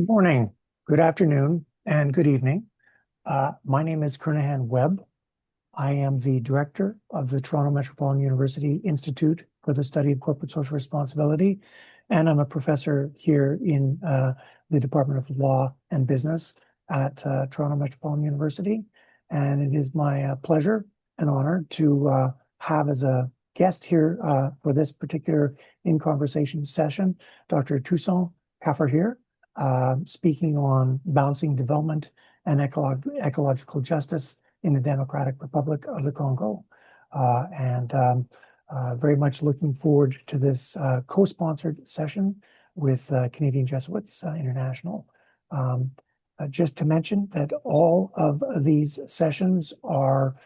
Good morning, good afternoon, and good evening. My name is Kernahan Webb. I am the director of the Toronto Metropolitan University Institute for the Study of Corporate Social Responsibility, and I'm a professor here in the Department of Law and Business at Toronto Metropolitan University. And it is my pleasure and honor to have as a guest here for this particular in-conversation session, Dr. Toussaint Kafarhire, speaking on balancing development and ecological justice in the Democratic Republic of the Congo. Very much looking forward to this co-sponsored session with Canadian Jesuits International. Just to mention that all of these sessions are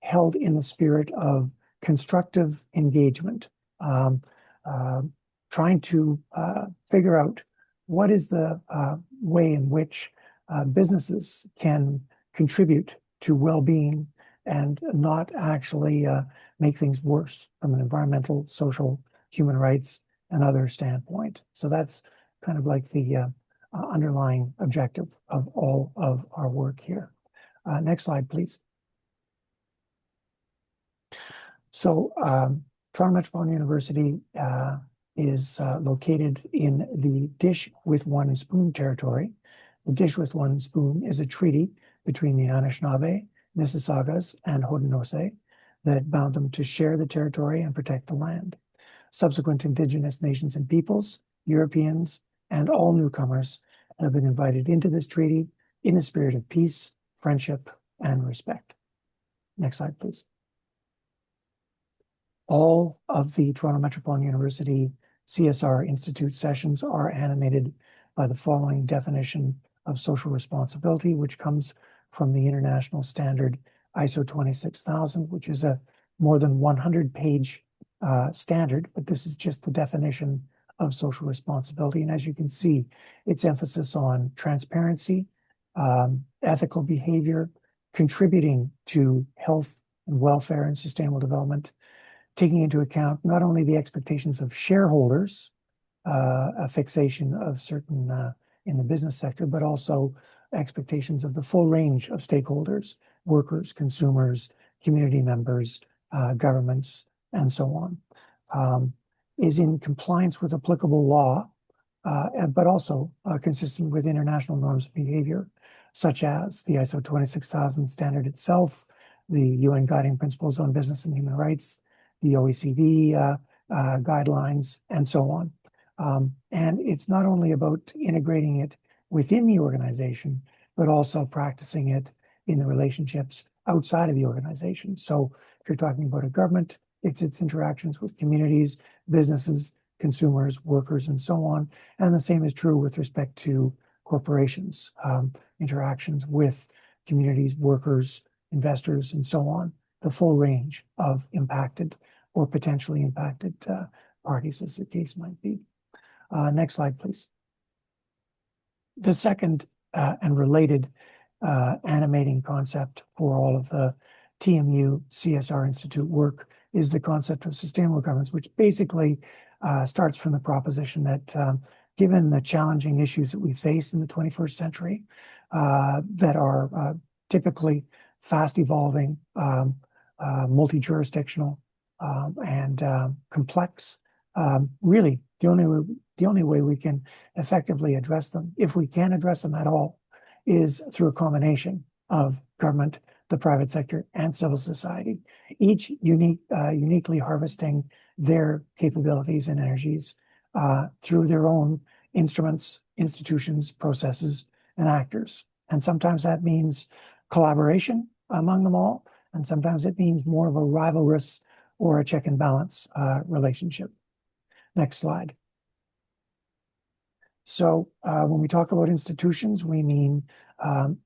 held in the spirit of constructive engagement, trying to figure out what is the way in which businesses can contribute to well-being and not actually make things worse from an environmental, social, human rights, and other standpoint. So that's kind of like the underlying objective of all of our work here. Next slide, please. So Toronto Metropolitan University is located in the Dish with One Spoon territory. The Dish with One Spoon is a treaty between the Anishinaabe, Mississaugas, and Haudenosaunee that bound them to share the territory and protect the land. Subsequent Indigenous nations and peoples, Europeans, and all newcomers have been invited into this treaty in the spirit of peace, friendship, and respect. Next slide, please. All of the Toronto Metropolitan University CSR Institute sessions are animated by the following definition of social responsibility, which comes from the international standard ISO 26000, which is a more than 100-page standard, but this is just the definition of social responsibility. And as you can see, its emphasis on transparency, ethical behavior, contributing to health and welfare and sustainable development, taking into account not only the expectations of shareholders, a fixation of certain in the business sector, but also expectations of the full range of stakeholders, workers, consumers, community members, governments, and so on, is in compliance with applicable law, but also consistent with international norms of behavior, such as the ISO 26000 standard itself, the UN Guiding Principles on Business and Human Rights, the OECD guidelines, and so on. And it's not only about integrating it within the organization, but also practicing it in the relationships outside of the organization. So if you're talking about a government, it's its interactions with communities, businesses, consumers, workers, and so on. And the same is true with respect to corporations, interactions with communities, workers, investors, and so on. The full range of impacted or potentially impacted parties, as the case might be. Next slide, please. The second and related animating concept for all of the TMU CSR Institute work is the concept of sustainable governance, which basically starts from the proposition that given the challenging issues that we face in the 21st century that are typically fast evolving, multi-jurisdictional, and complex, really the only way we can effectively address them, if we can address them at all, is through a combination of government, the private sector, and civil society, each uniquely harvesting their capabilities and energies through their own instruments, institutions, processes, and actors. And sometimes that means collaboration among them all, and sometimes it means more of a rivalrous or a check and balance relationship. Next slide. So when we talk about institutions, we mean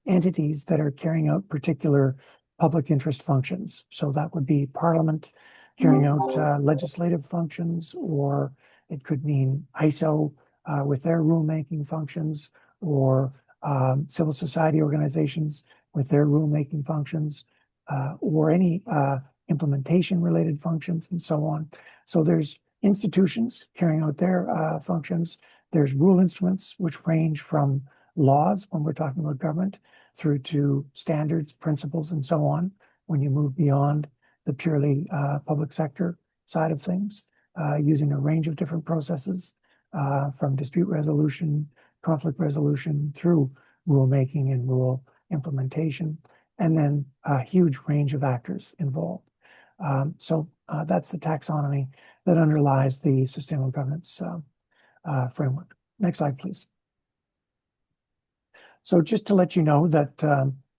entities that are carrying out particular public interest functions. So that would be Parliament carrying out legislative functions, or it could mean ISO with their rulemaking functions, or civil society organizations with their rulemaking functions, or any implementation-related functions, and so on. So there's institutions carrying out their functions. There's rule instruments, which range from laws when we're talking about government through to standards, principles, and so on when you move beyond the purely public sector side of things, using a range of different processes from dispute resolution, conflict resolution, through rulemaking and rule implementation, and then a huge range of actors involved. So that's the taxonomy that underlies the sustainable governance framework. Next slide, please. So just to let you know that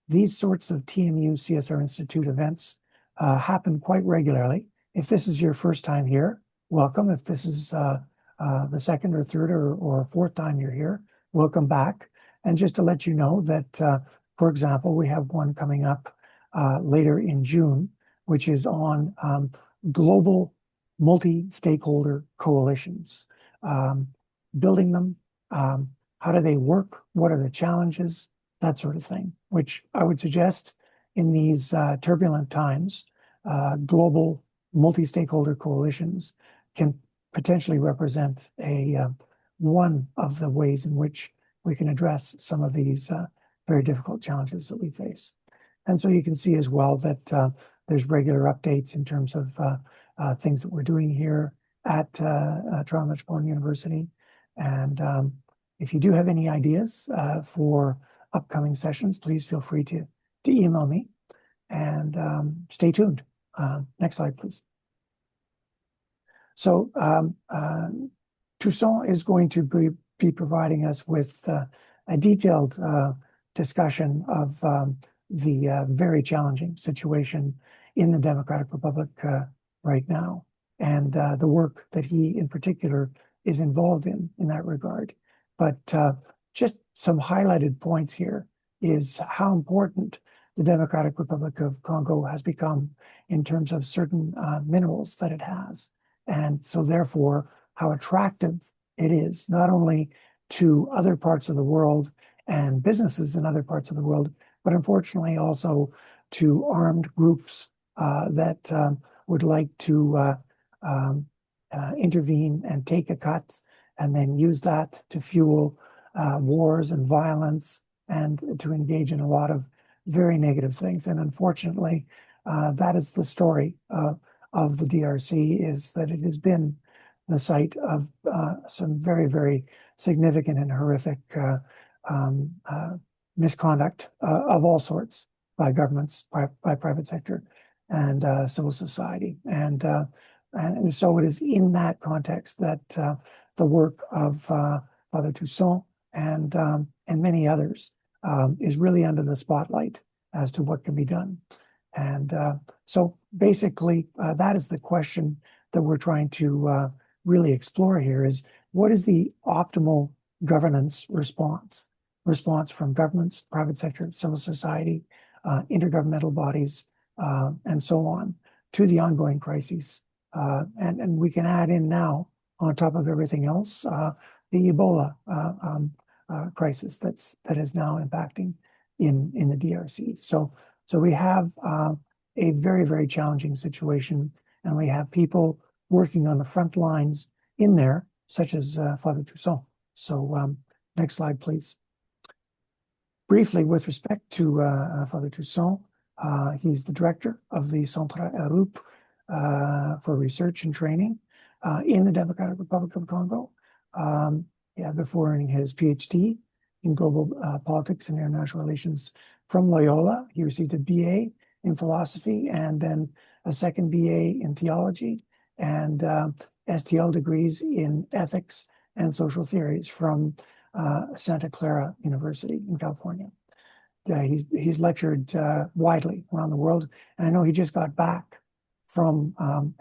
these sorts of TMU CSR Institute events happen quite regularly. If this is your first time here, welcome. If this is the second or third or fourth time you're here, welcome back. And just to let you know that, for example, we have one coming up later in June, which is on global multi-stakeholder coalitions, building them, how do they work, what are the challenges, that sort of thing, which I would suggest in these turbulent times, global multi-stakeholder coalitions can potentially represent one of the ways in which we can address some of these very difficult challenges that we face. And so you can see as well that there's regular updates in terms of things that we're doing here at Toronto Metropolitan University. And if you do have any ideas for upcoming sessions, please feel free to email me, and stay tuned. Next slide, please. So Toussaint is going to be providing us with a detailed discussion of the very challenging situation in the Democratic Republic right now, and the work that he in particular is involved in that regard. But just some highlighted points here is how important the Democratic Republic of Congo has become in terms of certain minerals that it has. And so therefore, how attractive it is, not only to other parts of the world and businesses in other parts of the world, but unfortunately also to armed groups that would like to intervene and take a cut and then use that to fuel wars and violence and to engage in a lot of very negative things. And unfortunately, that is the story of the DRC, is that it has been the site of some very, very significant and horrific misconduct of all sorts by governments, by private sector, and civil society. And so it is in that context that the work of Father Toussaint and many others is really under the spotlight as to what can be done. And so basically, that is the question that we're trying to really explore here, is what is the optimal governance response from governments, private sector, civil society, intergovernmental bodies, and so on, to the ongoing crises. And we can add in now, on top of everything else, the Ebola crisis that is now impacting in the DRC. So we have a very, very challenging situation, and we have people working on the front lines in there, such as Father Toussaint. So next slide, please. Briefly, with respect to Father Toussaint, he's the director of the Centre Europe for Research and Training in the Democratic Republic of Congo. Before earning his PhD in global politics and international relations from Loyola, he received a BA in philosophy and then a second BA in theology and STL degrees in ethics and social theories from Santa Clara University in California. He's lectured widely around the world, and I know he just got back from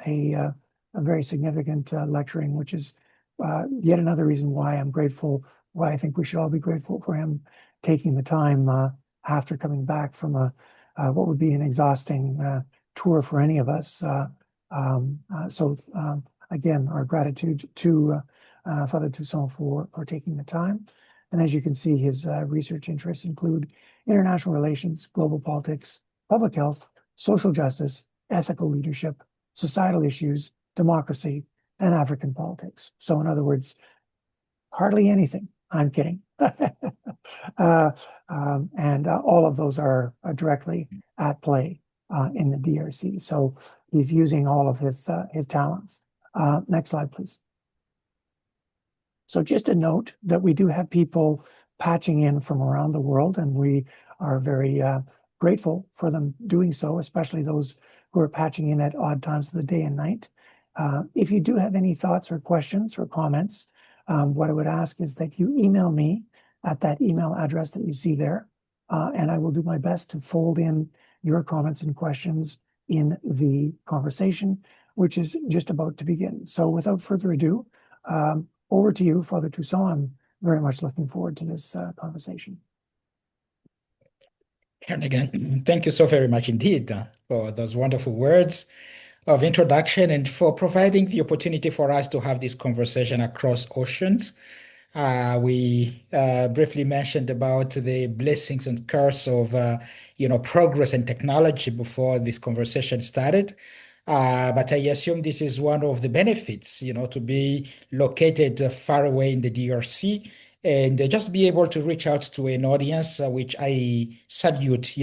a very significant lecturing, which is yet another reason why I'm grateful, why I think we should all be grateful for him taking the time after coming back from what would be an exhausting tour for any of us. Again, our gratitude to Father Toussaint for taking the time. And as you can see, his research interests include international relations, global politics, public health, social justice, ethical leadership, societal issues, democracy, and African politics. So in other words, hardly anything. I'm kidding. And all of those are directly at play in the DRC. So he's using all of his talents. Next slide, please. So just a note that we do have people patching in from around the world, and we are very grateful for them doing so, especially those who are patching in at odd times of the day and night. If you do have any thoughts or questions or comments, what I would ask is that you email me at that email address that you see there, and I will do my best to fold in your comments and questions in the conversation, which is just about to begin. So without further ado, over to you, Father Toussaint. I'm very much looking forward to this conversation. And again, thank you so very much indeed for those wonderful words of introduction and for providing the opportunity for us to have this conversation across oceans. We briefly mentioned about the blessings and curse of progress and technology before this conversation started. But I assume this is one of the benefits, to be located far away in the DRC and just be able to reach out to an audience, which I salute,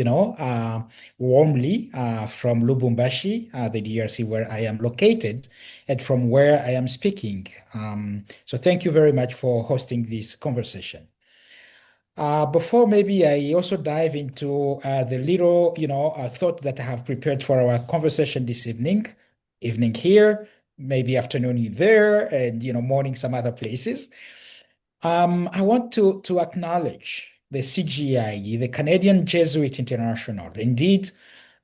warmly from Lubumbashi, the DRC where I am located, and from where I am speaking. So thank you very much for hosting this conversation. Before maybe I also dive into the little, thought that I have prepared for our conversation this evening here, maybe afternoon there, and morning some other places. I want to acknowledge the CGI, the Canadian Jesuit International. Indeed,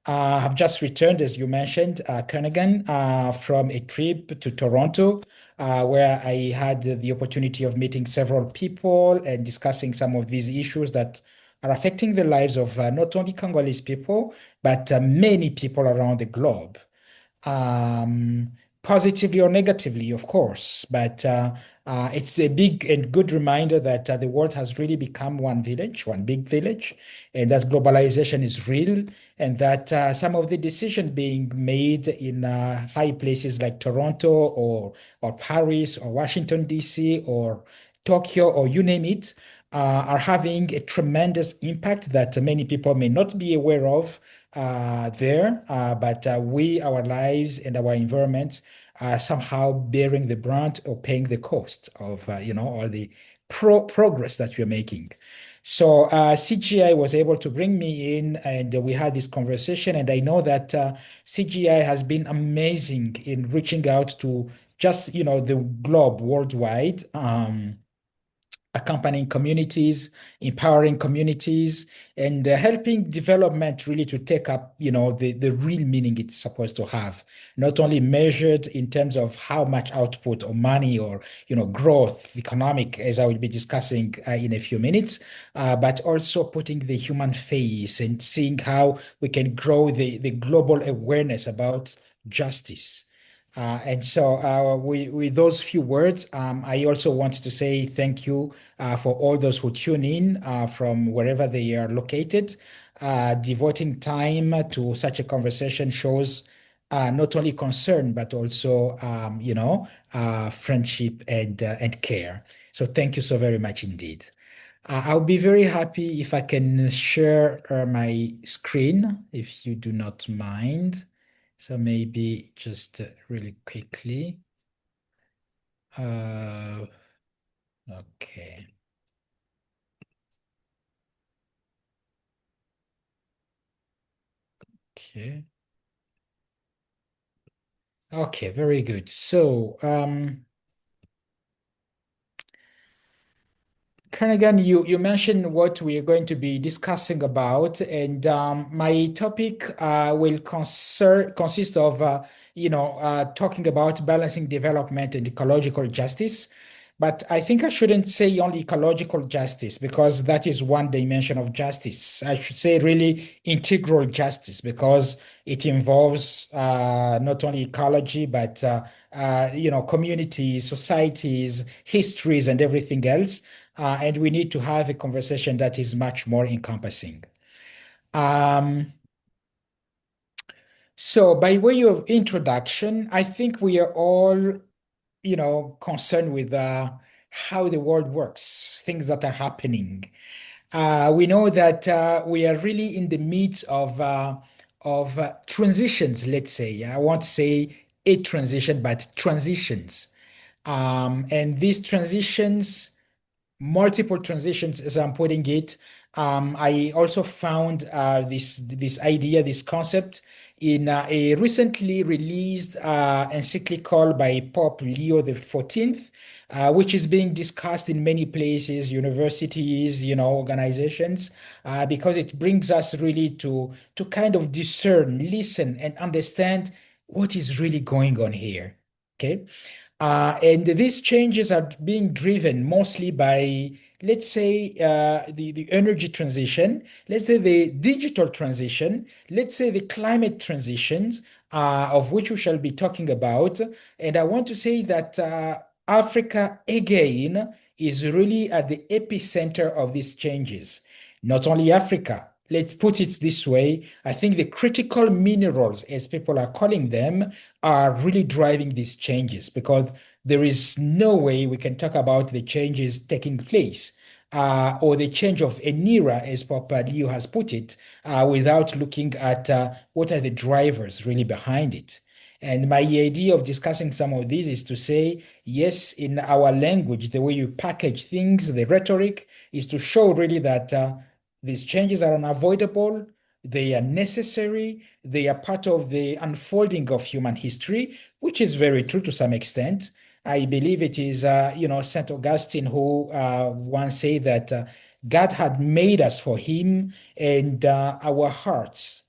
I've just returned, as you mentioned, Kernaghan, from a trip to Toronto, where I had the opportunity of meeting several people and discussing some of these issues that are affecting the lives of not only Congolese people, but many people around the globe, um, positively or negatively, of course. But it's a big and good reminder that the world has really become one village, one big village, and that globalization is real, and that some of the decisions being made in high places like Toronto or Paris or Washington, D.C. or Tokyo or you name it, are having a tremendous impact that many people may not be aware of there, but our lives and our environment are somehow bearing the brunt or paying the cost of, all the progress that we're making. So CGI was able to bring me in, and we had this conversation. And I know that CGI has been amazing in reaching out to just, the globe worldwide. Accompanying communities, empowering communities, and helping development really to take up, the real meaning it's supposed to have, not only measured in terms of how much output or money or, growth, economic, as I will be discussing in a few minutes, but also putting the human face and seeing how we can grow the global awareness about justice. And so, with those few words, I also want to say thank you for all those who tune in from wherever they are located. Devoting time to such a conversation shows not only concern, but also, friendship and care. So, thank you so very much indeed. I'll be very happy if I can share my screen, if you do not mind. So maybe just really quickly. Okay. Okay. Okay, very good. So, Kernaghan, you mentioned what we are going to be discussing about, and my topic will consist of, talking about balancing development and ecological justice. But I think I shouldn't say only ecological justice because that is one dimension of justice. I should say really integral justice because it involves not only ecology, but communities, societies, histories, and everything else. And we need to have a conversation that is much more encompassing. Um, so, by way of introduction, I think we are all, concerned with how the world works, things that are happening. We know that we are really in the midst of transitions, let's say. I won't say a transition, but transitions. And these transitions, multiple transitions, as I'm putting it. I also found this idea, this concept, in a recently released encyclical by Pope Leo the 14th, which is being discussed in many places, universities, organizations, because it brings us really to kind of discern, listen, and understand what is really going on here. Okay. And these changes are being driven mostly by, let's say, the energy transition, let's say the digital transition, let's say the climate transitions, of which we shall be talking about. And I want to say that Africa, again, is really at the epicenter of these changes. Not only Africa, let's put it this way. I think the critical minerals, as people are calling them, are really driving these changes, because there is no way we can talk about the changes taking place, or the change of an era, as Papa Leo has put it, without looking at what are the drivers really behind it. And my idea of discussing some of these is to say, yes, in our language, the way you package things, the rhetoric, is to show really that these changes are unavoidable, they are necessary, they are part of the unfolding of human history, which is very true to some extent. I believe it is, St. Augustine who once said that God had made us for him, and our hearts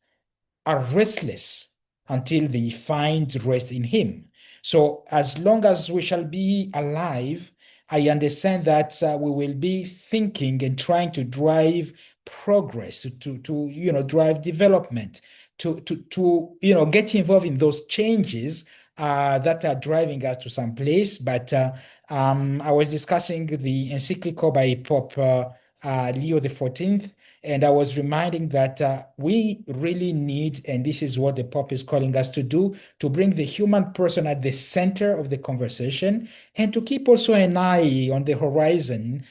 are restless until they find rest in him. So as long as we shall be alive, I understand that we will be thinking and trying to drive progress, to drive development, to get involved in those changes that are driving us to some place. But I was discussing the encyclical by Pope Leo the 14th, and I was reminding that we really need, and this is what the Pope is calling us to do, to bring the human person at the center of the conversation, and to keep also an eye on the horizon,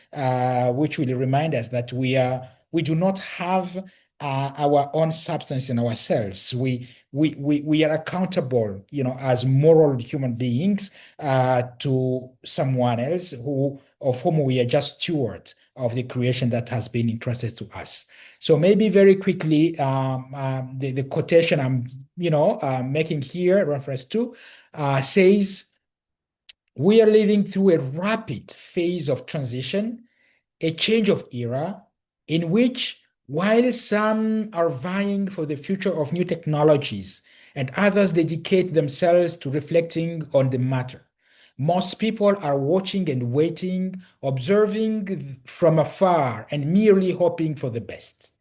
which will remind us that we do not have our own substance in ourselves. We are accountable, as moral human beings, to someone else of whom we are just stewards of the creation that has been entrusted to us. So maybe very quickly, the quotation I'm, making here, reference to, says, "We are living through a rapid phase of transition, a change of era, in which, while some are vying for the future of new technologies and others dedicate themselves to reflecting on the matter, most people are watching and waiting, observing from afar, and merely hoping for the best."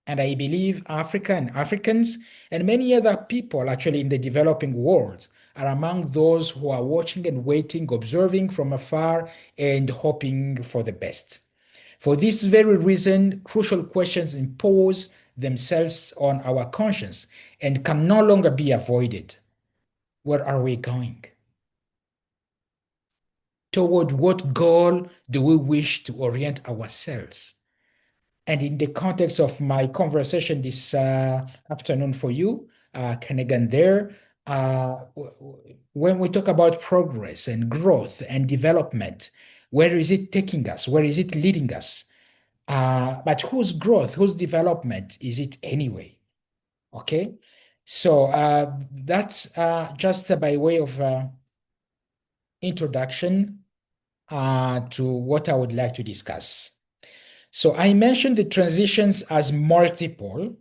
And I believe Africa and Africans and many other people actually in the developing world are among those who are watching and waiting, observing from afar, and hoping for the best. For this very reason, crucial questions impose themselves on our conscience and can no longer be avoided. Where are we going? Toward what goal do we wish to orient ourselves? And in the context of my conversation this afternoon for you, Kenegan, when we talk about progress and growth and development, where is it taking us? Where is it leading us? But whose growth, whose development is it anyway? Okay. So that's just by way of introduction to what I would like to discuss. So I mentioned the transitions as multiple,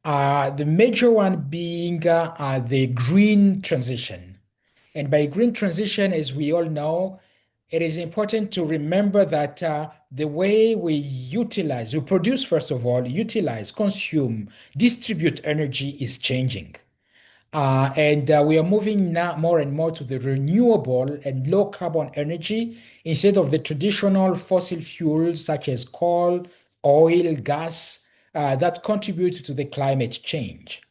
the major one being the green transition. And by green transition, as we all know, it is important to remember that the way we utilize, we produce, first of all, utilize, consume, distribute energy is changing. And we are moving now more and more to the renewable and low carbon energy instead of the traditional fossil fuels such as coal, oil, gas that contribute to the climate change.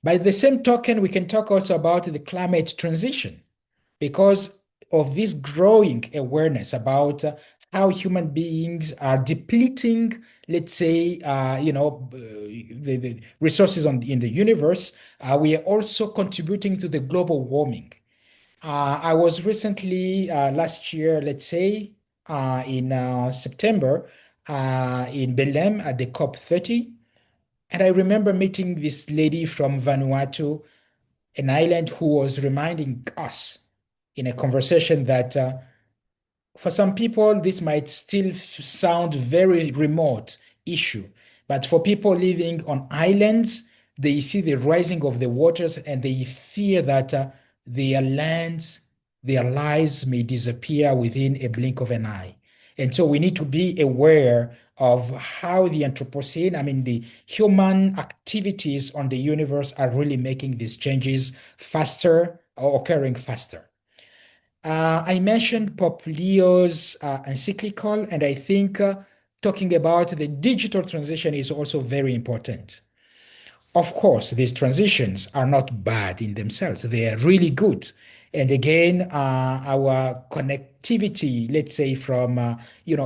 By the same token, we can talk also about the climate transition, because of this growing awareness about how human beings are depleting, let's say, the resources in the universe, we are also contributing to the global warming. I was recently last year, let's say, in September, in Belém at the COP30, and I remember meeting this lady from Vanuatu, an island, who was reminding us in a conversation that for some people, this might still sound very remote issue, but for people living on islands, they see the rising of the waters and they fear that their lands, their lives may disappear within a blink of an eye. And so we need to be aware of how the Anthropocene, I mean, the human activities on the universe are really making these changes faster or occurring faster. I mentioned Pope Leo's encyclical, and I think talking about the digital transition is also very important. Of course, these transitions are not bad in themselves. They are really good. And again, our connectivity, let's say from a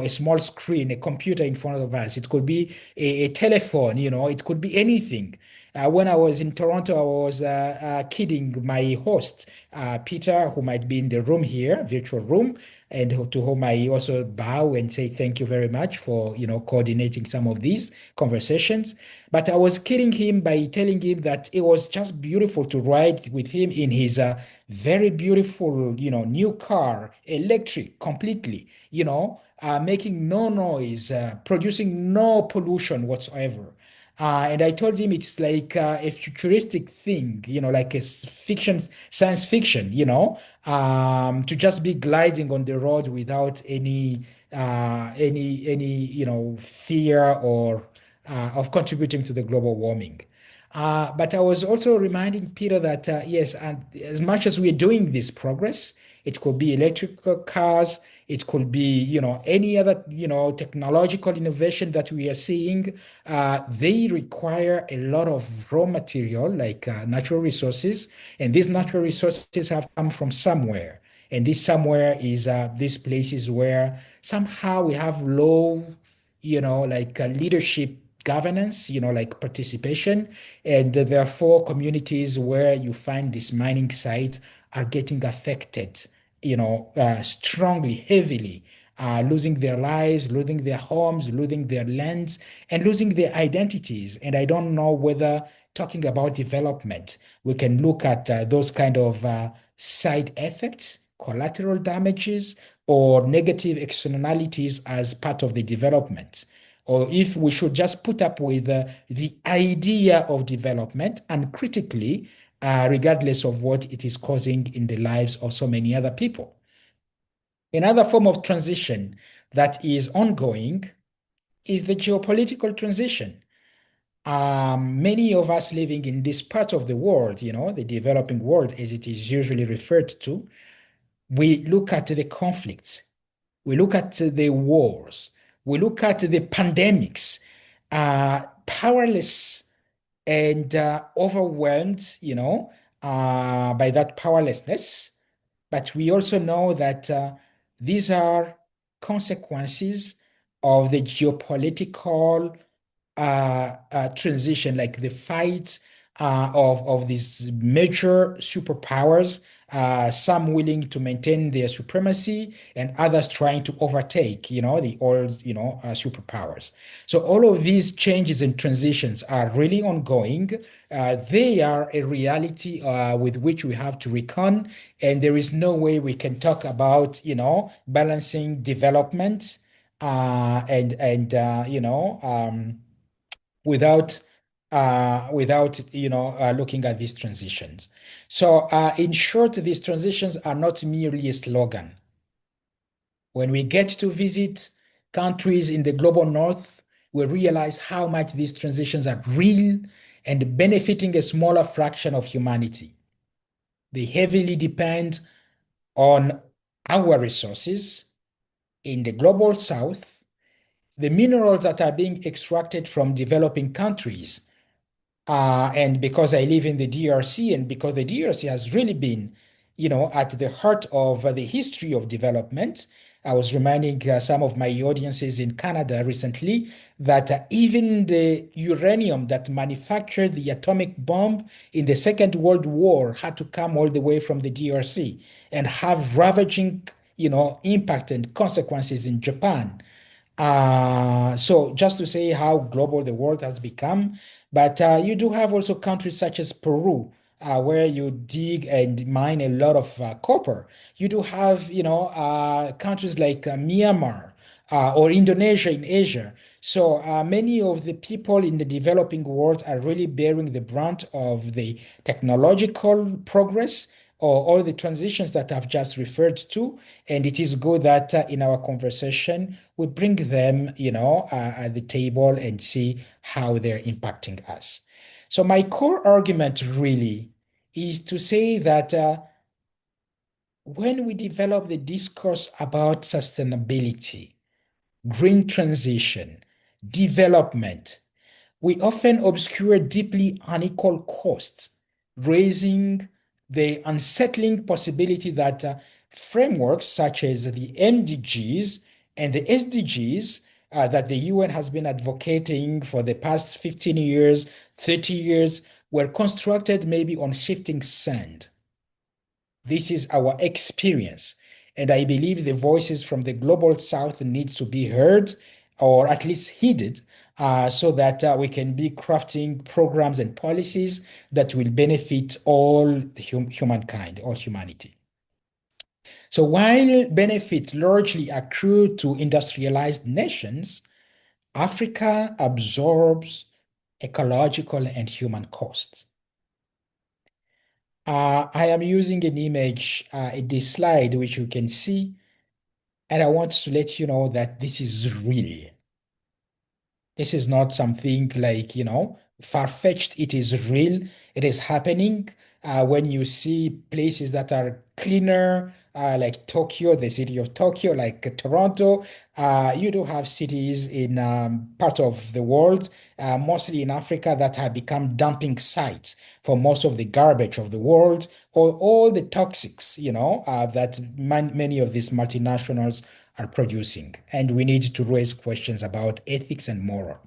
small screen, a computer in front of us, it could be a telephone, it could be anything. When I was in Toronto, I was kidding my host, Peter, who might be in the room here, virtual room, and to whom I also bow and say thank you very much for coordinating some of these conversations. But I was kidding him by telling him that it was just beautiful to ride with him in his very beautiful, new car, electric, completely, making no noise, producing no pollution whatsoever. And I told him it's like a futuristic thing, like a fiction, science fiction, to just be gliding on the road without any fear or of contributing to the global warming. But I was also reminding Peter that yes, and as much as we're doing this progress, it could be electrical cars, it could be any other technological innovation that we are seeing. They require a lot of raw material like natural resources, and these natural resources have come from somewhere. And this somewhere is these places where somehow we have low, like leadership governance, like participation. And therefore, communities where you find these mining sites are getting affected, strongly, heavily, losing their lives, losing their homes, losing their lands, and losing their identities. And I don't know whether talking about development, we can look at those kind of side effects, collateral damages, or negative externalities as part of the development, or if we should just put up with the idea of development uncritically, regardless of what it is causing in the lives of so many other people. Another form of transition that is ongoing is the geopolitical transition. Many of us living in this part of the world, the developing world, as it is usually referred to, we look at the conflicts, we look at the wars, we look at the pandemics, powerless and overwhelmed, by that powerlessness. But we also know that these are consequences of the geopolitical transition, like the fights of these major superpowers, some willing to maintain their supremacy and others trying to overtake, the old, superpowers. So all of these changes and transitions are really ongoing. They are a reality with which we have to reckon, and there is no way we can talk about, balancing development and without looking at these transitions. So in short, these transitions are not merely a slogan. When we get to visit countries in the global north, we realize how much these transitions are real and benefiting a smaller fraction of humanity. They heavily depend on our resources in the global south, the minerals that are being extracted from developing countries. And because I live in the DRC and because the DRC has really been at the heart of the history of development. I was reminding some of my audiences in Canada recently that even the uranium that manufactured the atomic bomb in the Second World War had to come all the way from the DRC and have ravaging, impact and consequences in Japan. So just to say how global the world has become, but you do have also countries such as Peru, where you dig and mine a lot of copper. You do have, countries like Myanmar or Indonesia in Asia. So many of the people in the developing world are really bearing the brunt of the technological progress or all the transitions that I've just referred to. And it is good that in our conversation, we bring them, at the table and see how they're impacting us. So my core argument really is to say that when we develop the discourse about sustainability, green transition, development, we often obscure deeply unequal costs, raising the unsettling possibility that frameworks such as the MDGs and the SDGs that the UN has been advocating for the past 15 years, 30 years, were constructed maybe on shifting sand. This is our experience. And I believe the voices from the global south needs to be heard or at least heeded so that we can be crafting programs and policies that will benefit all humankind, all humanity. So while benefits largely accrue to industrialized nations, Africa absorbs ecological and human costs. I am using an image in this slide, which you can see, and I want to let you know that this is real. This is not something like, far-fetched. It is real. It is happening. When you see places that are cleaner, like Tokyo, the city of Tokyo, like Toronto, you do have cities in parts of the world, mostly in Africa, that have become dumping sites for most of the garbage of the world or all the toxics, that many of these multinationals are producing. And we need to raise questions about ethics and moral.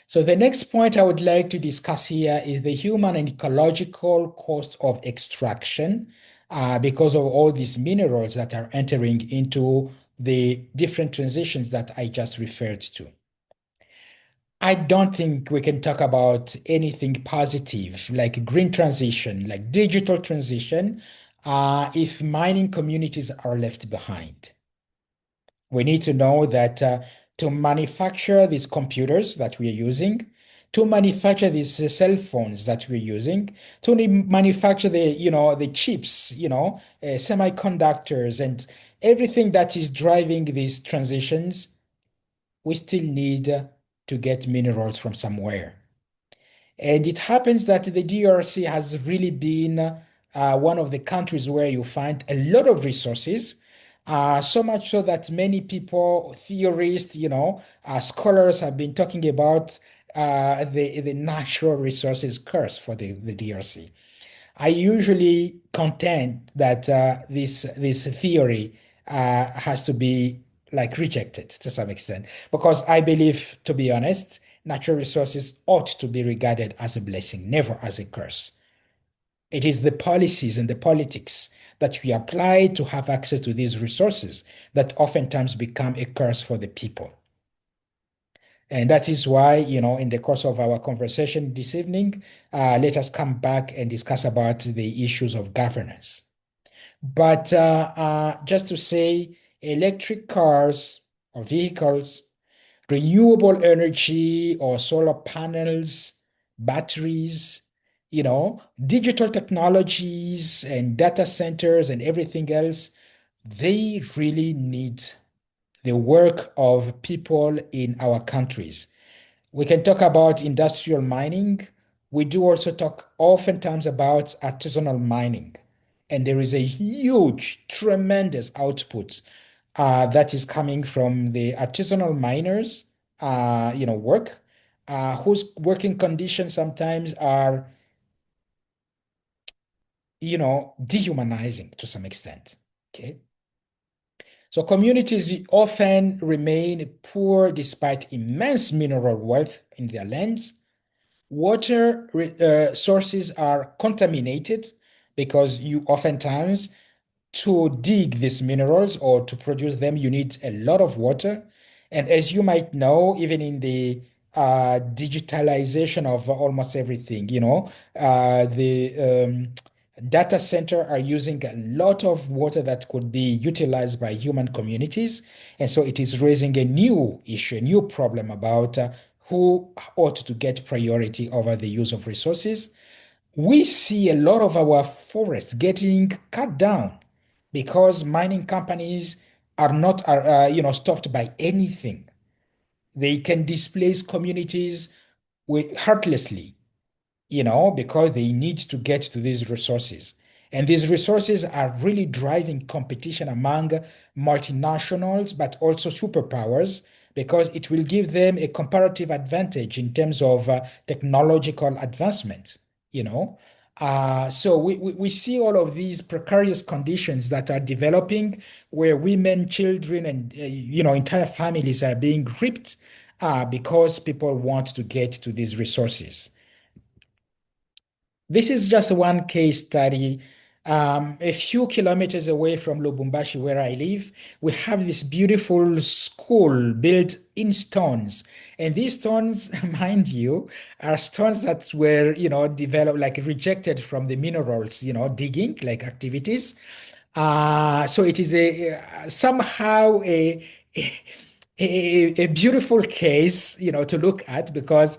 So the next point I would like to discuss here is the human and ecological cost of extraction because of all these minerals that are entering into the different transitions that I just referred to. I don't think we can talk about anything positive like green transition, like digital transition, if mining communities are left behind. We need to know that to manufacture these computers that we are using, to manufacture these cell phones that we're using, to manufacture the chips, semiconductors and everything that is driving these transitions, we still need to get minerals from somewhere. And it happens that the DRC has really been one of the countries where you find a lot of resources, so much so that many people, theorists, scholars have been talking about the natural resources curse for the DRC. I usually contend that this theory has to be like rejected to some extent because I believe, to be honest, natural resources ought to be regarded as a blessing, never as a curse. It is the policies and the politics that we apply to have access to these resources that oftentimes become a curse for the people. And that is why, in the course of our conversation this evening, let us come back and discuss about the issues of governance. But just to say, electric cars or vehicles, renewable energy or solar panels, batteries, digital technologies and data centers and everything else, they really need the work of people in our countries. We can talk about industrial mining. We do also talk oftentimes about artisanal mining. And there is a huge, tremendous output that is coming from the artisanal miners, work, whose working conditions sometimes are dehumanizing to some extent. Okay. So communities often remain poor despite immense mineral wealth in their lands. Water sources are contaminated because you oftentimes to dig these minerals or to produce them, you need a lot of water. And as you might know, even in the digitalization of almost everything, the data center are using a lot of water that could be utilized by human communities. And so it is raising a new issue, a new problem about who ought to get priority over the use of resources. We see a lot of our forests getting cut down because mining companies are not stopped by anything. They can displace communities heartlessly, because they need to get to these resources. And these resources are really driving competition among multinationals, but also superpowers, because it will give them a comparative advantage in terms of technological advancement, you know. So we see all of these precarious conditions that are developing where women, children, and entire families are being ripped because people want to get to these resources. This is just one case study. A few kilometers away from Lubumbashi, where I live, we have this beautiful school built in stones. And these stones, mind you, are stones that were, developed, like rejected from the minerals, digging, like activities. So it is somehow a beautiful case, to look at because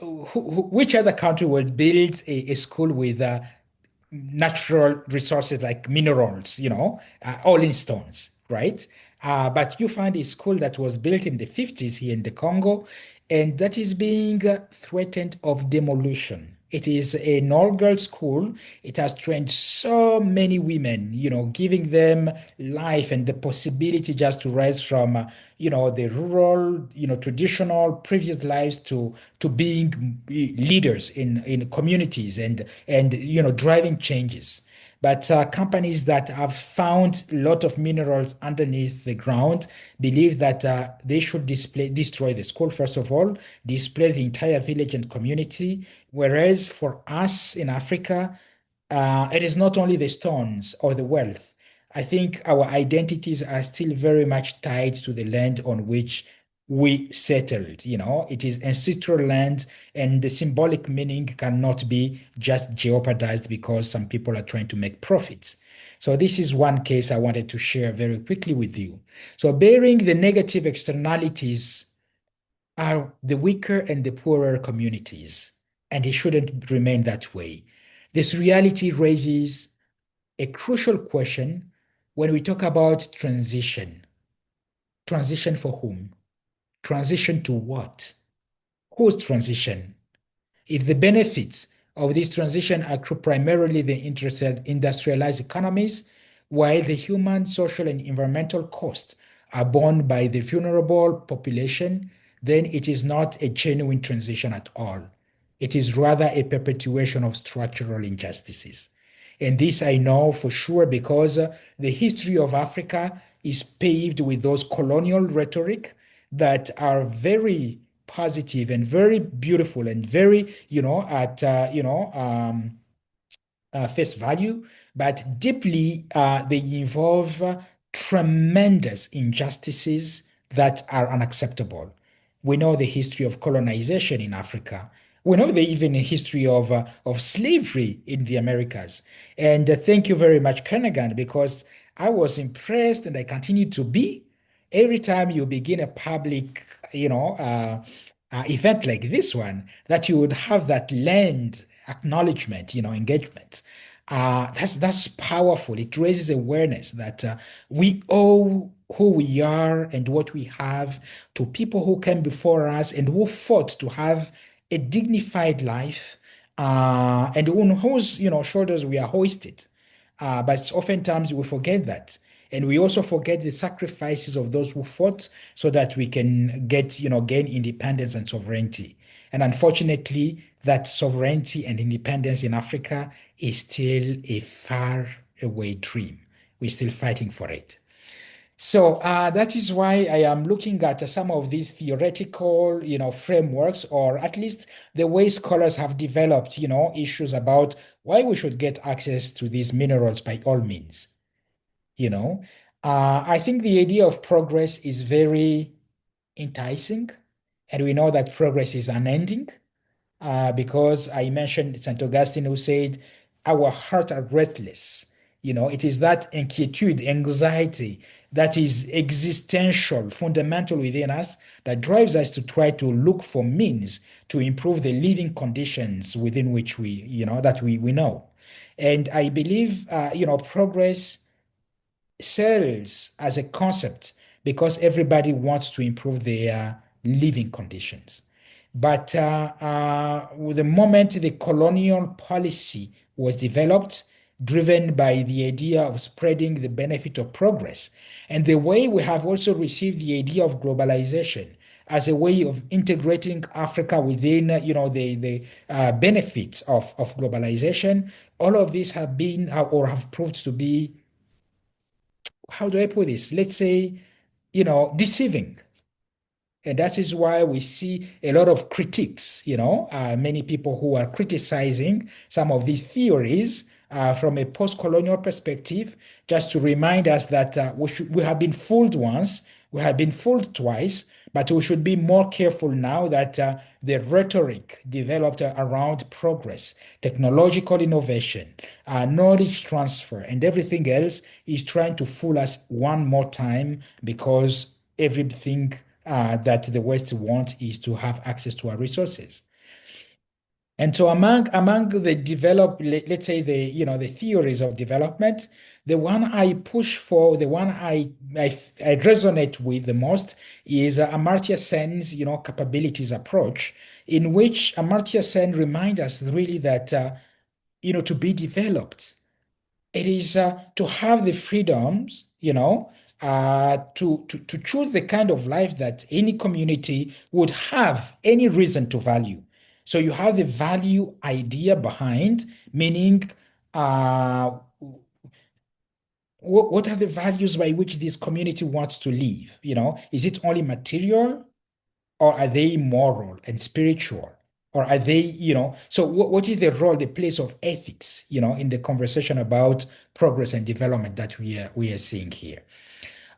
which other country would build a school with natural resources like minerals, all in stones, right? But you find a school that was built in the 50s here in the Congo, and that is being threatened of demolition. It is an all-girls school. It has trained so many women, giving them life and the possibility just to rise from, the rural, traditional previous lives to being leaders in communities and driving changes. But companies that have found a lot of minerals underneath the ground believe that they should destroy the school, first of all, displace the entire village and community. Whereas for us in Africa, it is not only the stones or the wealth. I think our identities are still very much tied to the land on which we settled. It is ancestral land, and the symbolic meaning cannot be just jeopardized because some people are trying to make profits. So, this is one case I wanted to share very quickly with you. So, bearing the negative externalities are the weaker and the poorer communities, and it shouldn't remain that way. This reality raises a crucial question when we talk about transition. Transition for whom? Transition to what? Whose transition? If the benefits of this transition accrue primarily the industrialized economies, while the human, social, and environmental costs are borne by the vulnerable population, then it is not a genuine transition at all. It is rather a perpetuation of structural injustices. And this I know for sure because the history of Africa is paved with those colonial rhetoric that are very positive and very beautiful and very, at, face value, but deeply they involve tremendous injustices that are unacceptable. We know the history of colonization in Africa. We know the even history of slavery in the Americas. And thank you very much, Kernigan, because I was impressed and I continue to be every time you begin a public, event like this one, that you would have that land acknowledgement, engagement. That's powerful. It raises awareness that we owe who we are and what we have to people who came before us and who fought to have a dignified life, and on whose shoulders we are hoisted. But oftentimes we forget that. And we also forget the sacrifices of those who fought so that we can gain independence and sovereignty. And unfortunately, that sovereignty and independence in Africa is still a far away dream. We're still fighting for it. So that is why I am looking at some of these theoretical, frameworks, or at least the way scholars have developed, issues about why we should get access to these minerals by all means. You know, I think the idea of progress is very enticing, and we know that progress is unending because I mentioned St. Augustine who said, our heart are restless. It is that inquietude, anxiety that is existential, fundamental within us that drives us to try to look for means to improve the living conditions within which we know. And I believe, progress sells as a concept because everybody wants to improve their living conditions. But the moment the colonial policy was developed, driven by the idea of spreading the benefit of progress, and the way we have also received the idea of globalization as a way of integrating Africa within, the benefits of globalization, all of these have been or have proved to be, how do I put this? Let's say, deceiving. And that is why we see a lot of critiques, many people who are criticizing some of these theories from a post-colonial perspective, just to remind us that we have been fooled once, we have been fooled twice, but we should be more careful now that the rhetoric developed around progress, technological innovation, knowledge transfer, and everything else is trying to fool us one more time because everything that the West wants is to have access to our resources. And so among the let's say the theories of development, the one I push for, the one I resonate with the most is Amartya Sen's capabilities approach, in which Amartya Sen reminds us really that to be developed, it is to have the freedoms, to choose the kind of life that any community would have any reason to value. So you have the value idea behind, meaning what are the values by which this community wants to live? Is it only material, or are they moral and spiritual? Or are they, so what is the role, the place of ethics, in the conversation about progress and development that we are seeing here?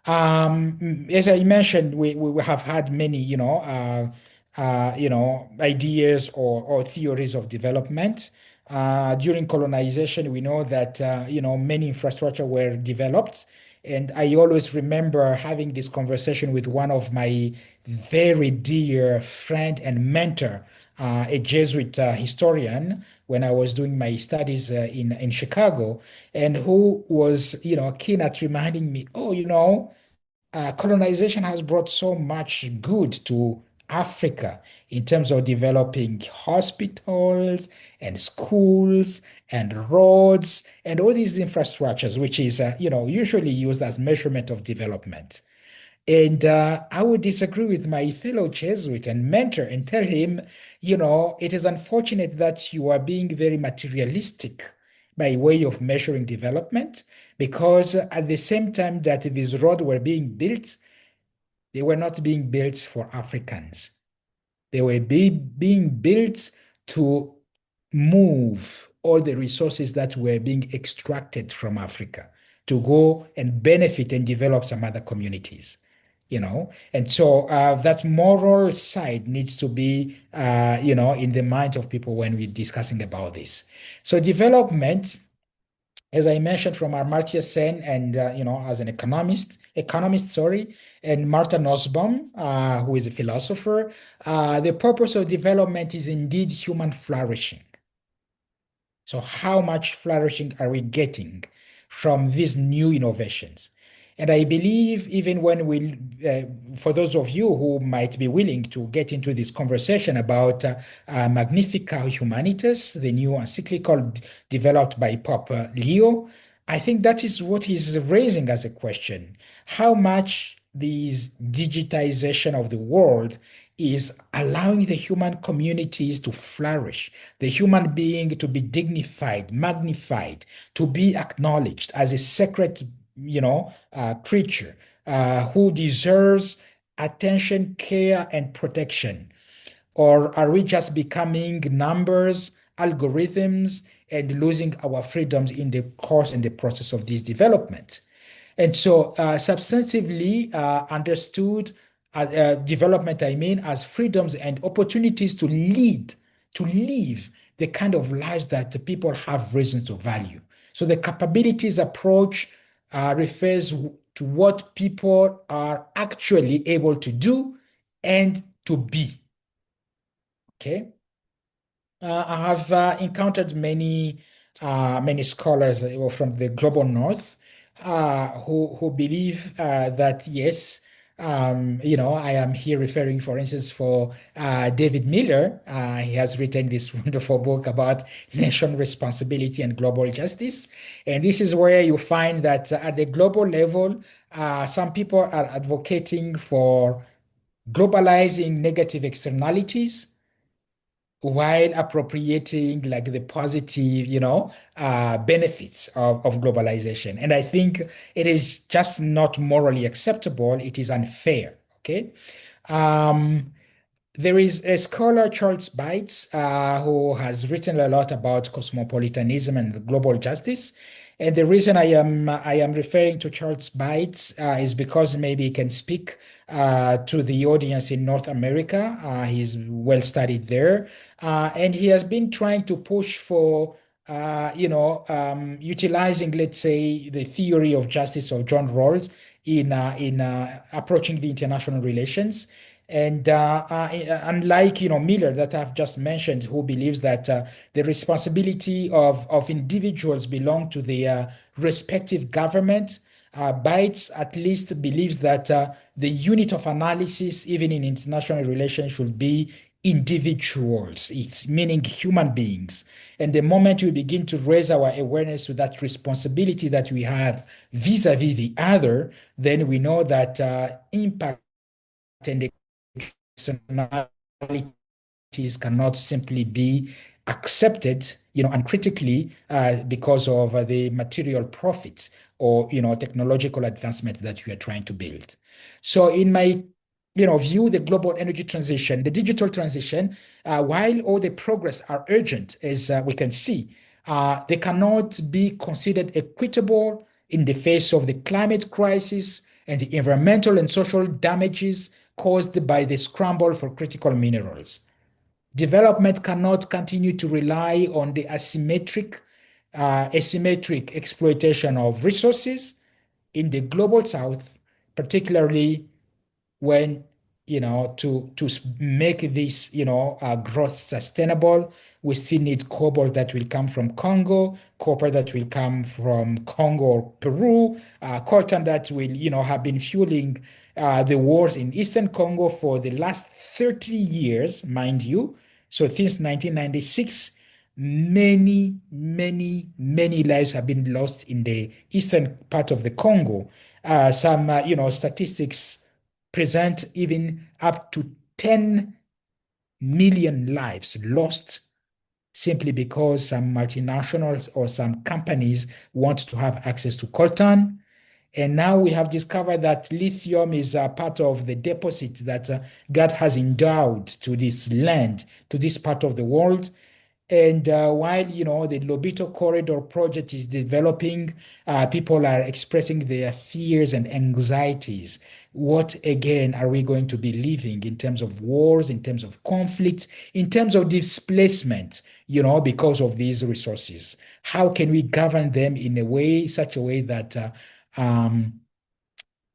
As I mentioned, we have had many, ideas or theories of development. During colonization, we know that, many infrastructure were developed. And I always remember having this conversation with one of my very dear friend and mentor, a Jesuit historian, when I was doing my studies in Chicago, and who was, keen at reminding me, oh, colonization has brought so much good to Africa in terms of developing hospitals and schools and roads and all these infrastructures, which is, usually used as measurement of development. And I would disagree with my fellow Jesuit and mentor and tell him, it is unfortunate that you are being very materialistic by way of measuring development, because at the same time that these roads were being built, they were not being built for Africans. They were being built to move all the resources that were being extracted from Africa to go and benefit and develop some other communities. And so that moral side needs to be, in the mind of people when we're discussing about this. So development, as I mentioned, from Amartya Sen and as an economist, sorry, and Martha Nussbaum, who is a philosopher, the purpose of development is indeed human flourishing. So how much flourishing are we getting from these new innovations? And I believe even when for those of you who might be willing to get into this conversation about Magnificat Humanitas, the new encyclical developed by Pope Leo, I think that is what he's raising as a question. How much this digitization of the world is allowing the human communities to flourish, the human being to be dignified, magnified, to be acknowledged as a sacred, creature who deserves attention, care, and protection? Or are we just becoming numbers, algorithms, and losing our freedoms in the course and the process of this development? And so, substantively understood development, I mean, as freedoms and opportunities to lead, to live the kind of lives that the people have reason to value. So, the capabilities approach refers to what people are actually able to do and to be. Okay. I have encountered many scholars from the global north who believe that yes, I am here referring, for instance, for David Miller. He has written this wonderful book about nation responsibility and global justice, and this is where you find that at the global level, some people are advocating for globalizing negative externalities while appropriating like the positive, benefits of globalization. And I think it is just not morally acceptable. It is unfair. Okay. Um, there is a scholar, Charles Bates, who has written a lot about cosmopolitanism and global justice. And the reason I am referring to Charles Bates is because maybe he can speak to the audience in North America. He's well studied there, and he has been trying to push for utilizing, let's say, the theory of justice of John Rawls in approaching the international relations. And unlike Miller that I've just mentioned, who believes that the responsibility of individuals belong to their respective governments, Bates at least believes that the unit of analysis, even in international relations, should be individuals. It's meaning human beings. And the moment we begin to raise our awareness to that responsibility that we have vis-a-vis the other, then we know that impact and externalities cannot simply be accepted, uncritically because of the material profits or technological advancement that we are trying to build. So, in my view, the global energy transition, the digital transition, while all the progress are urgent, as we can see, they cannot be considered equitable in the face of the climate crisis and the environmental and social damages caused by the scramble for critical minerals. Development cannot continue to rely on the asymmetric exploitation of resources in the global south, particularly when to make this growth sustainable. We still need cobalt that will come from Congo, copper that will come from Congo or Peru, coltan that will have been fueling the wars in Eastern Congo for the last 30 years, mind you. So since 1996, many, many, many lives have been lost in the eastern part of the Congo. Some statistics present even up to 10 million lives lost simply because some multinationals or some companies want to have access to coltan. And now we have discovered that lithium is a part of the deposit that God has endowed to this land, to this part of the world. And while the Lobito Corridor project is developing, people are expressing their fears and anxieties. What again are we going to be living in terms of wars, in terms of conflicts, in terms of displacement, because of these resources? How can we govern them in a way, such a way that um,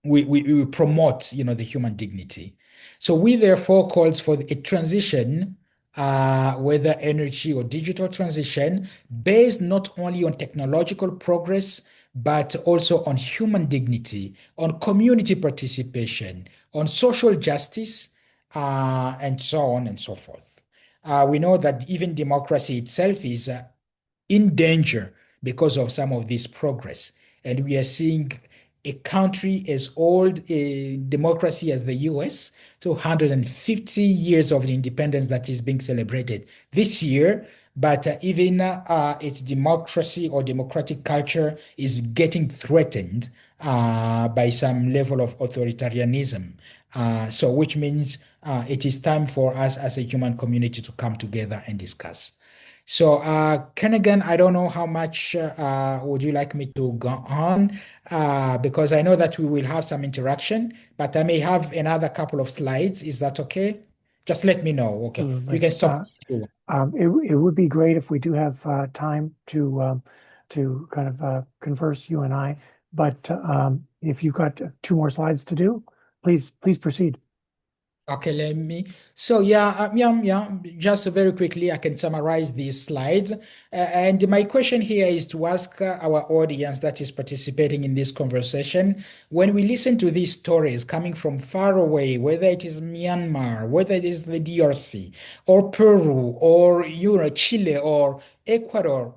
we promote, the human dignity? So we therefore calls for a transition, whether energy or digital transition, based not only on technological progress, but also on human dignity, on community participation, on social justice, and so on and so forth. We know that even democracy itself is in danger because of some of this progress. And we are seeing a country as old a democracy as the US, 250 years of independence that is being celebrated this year. But even its democracy or democratic culture is getting threatened by some level of authoritarianism. So, which means it is time for us as a human community to come together and discuss. So, Kenneth, I don't know how much would you like me to go on, because I know that we will have some interaction, but I may have another couple of slides. Is that okay? Just let me know. Okay, you Absolutely. can stop if you want. It would be great if we do have time to kind of converse, you and I. But if you've got two more slides to do, please proceed. Okay, let me. So yeah. Just very quickly, I can summarize these slides. And my question here is to ask our audience that is participating in this conversation, when we listen to these stories coming from far away, whether it is Myanmar, whether it is the DRC, or Peru, or Chile, or Ecuador,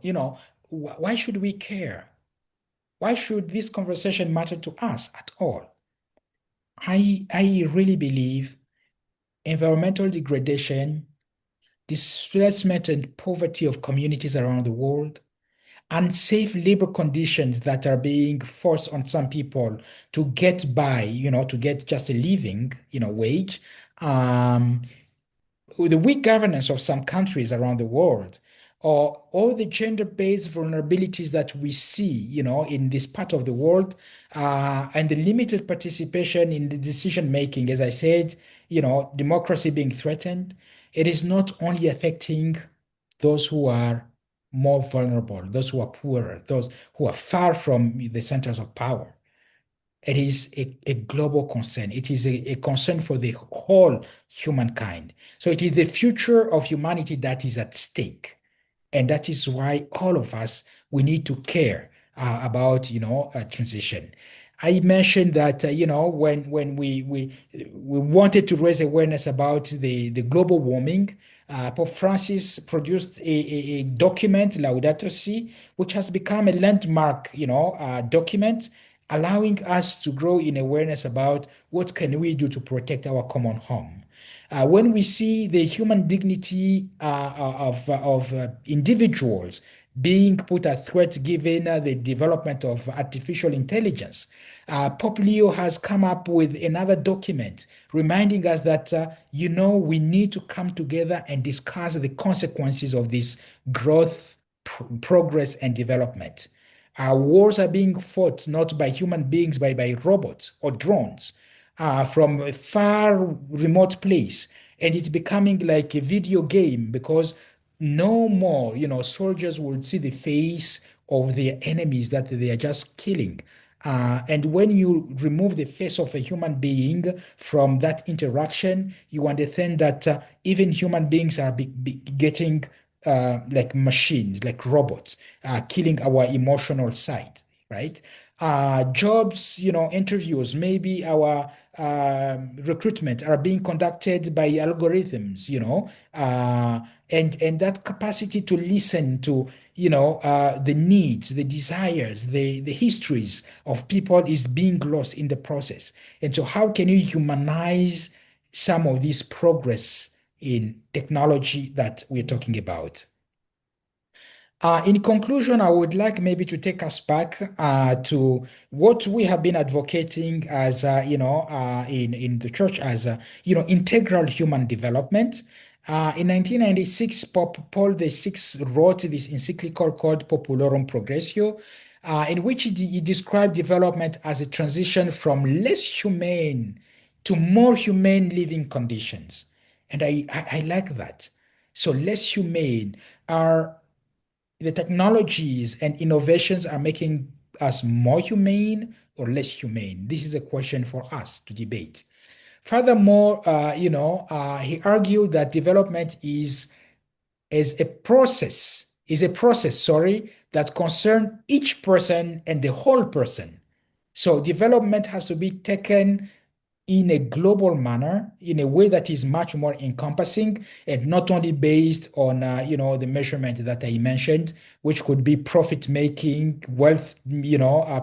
why should we care? Why should this conversation matter to us at all? I really believe environmental degradation, displacement and poverty of communities around the world, unsafe labor conditions that are being forced on some people to get by, to get just a living, wage, um, the weak governance of some countries around the world, or all the gender-based vulnerabilities that we see, in this part of the world, and the limited participation in the decision-making, as I said, democracy being threatened, it is not only affecting those who are more vulnerable, those who are poorer, those who are far from the centers of power. It is a global concern. It is a concern for the whole humankind. So it is the future of humanity that is at stake. And that is why all of us, we need to care about, a transition. I mentioned that, when we wanted to raise awareness about the global warming, Pope Francis produced a document, Laudato Si, which has become a landmark, document, allowing us to grow in awareness about what can we do to protect our common home. When we see the human dignity of individuals being put at threat given the development of artificial intelligence, Pope Leo has come up with another document reminding us that, we need to come together and discuss the consequences of this growth, progress, and development. Wars are being fought not by human beings, but by robots or drones from a far remote place. And it's becoming like a video game because no more, soldiers will see the face of their enemies that they are just killing. And when you remove the face of a human being from that interaction, you understand that even human beings are getting like machines, like robots, killing our emotional side, right? Jobs, interviews, maybe our recruitment are being conducted by algorithms, and that capacity to listen to, the needs, the desires, the histories of people is being lost in the process. And so, how can you humanize some of this progress in technology that we're talking about? In conclusion, I would like maybe to take us back to what we have been advocating as, in the church as, integral human development. In 1996, Pope Paul VI wrote this encyclical called Populorum Progressio, in which he described development as a transition from less humane to more humane living conditions. And I like that. So less humane are the technologies and innovations are making us more humane or less humane? This is a question for us to debate. Furthermore, he argued that development is a process, sorry, that concerns each person and the whole person. So development has to be taken in a global manner, in a way that is much more encompassing and not only based on, the measurement that I mentioned, which could be profit making, wealth,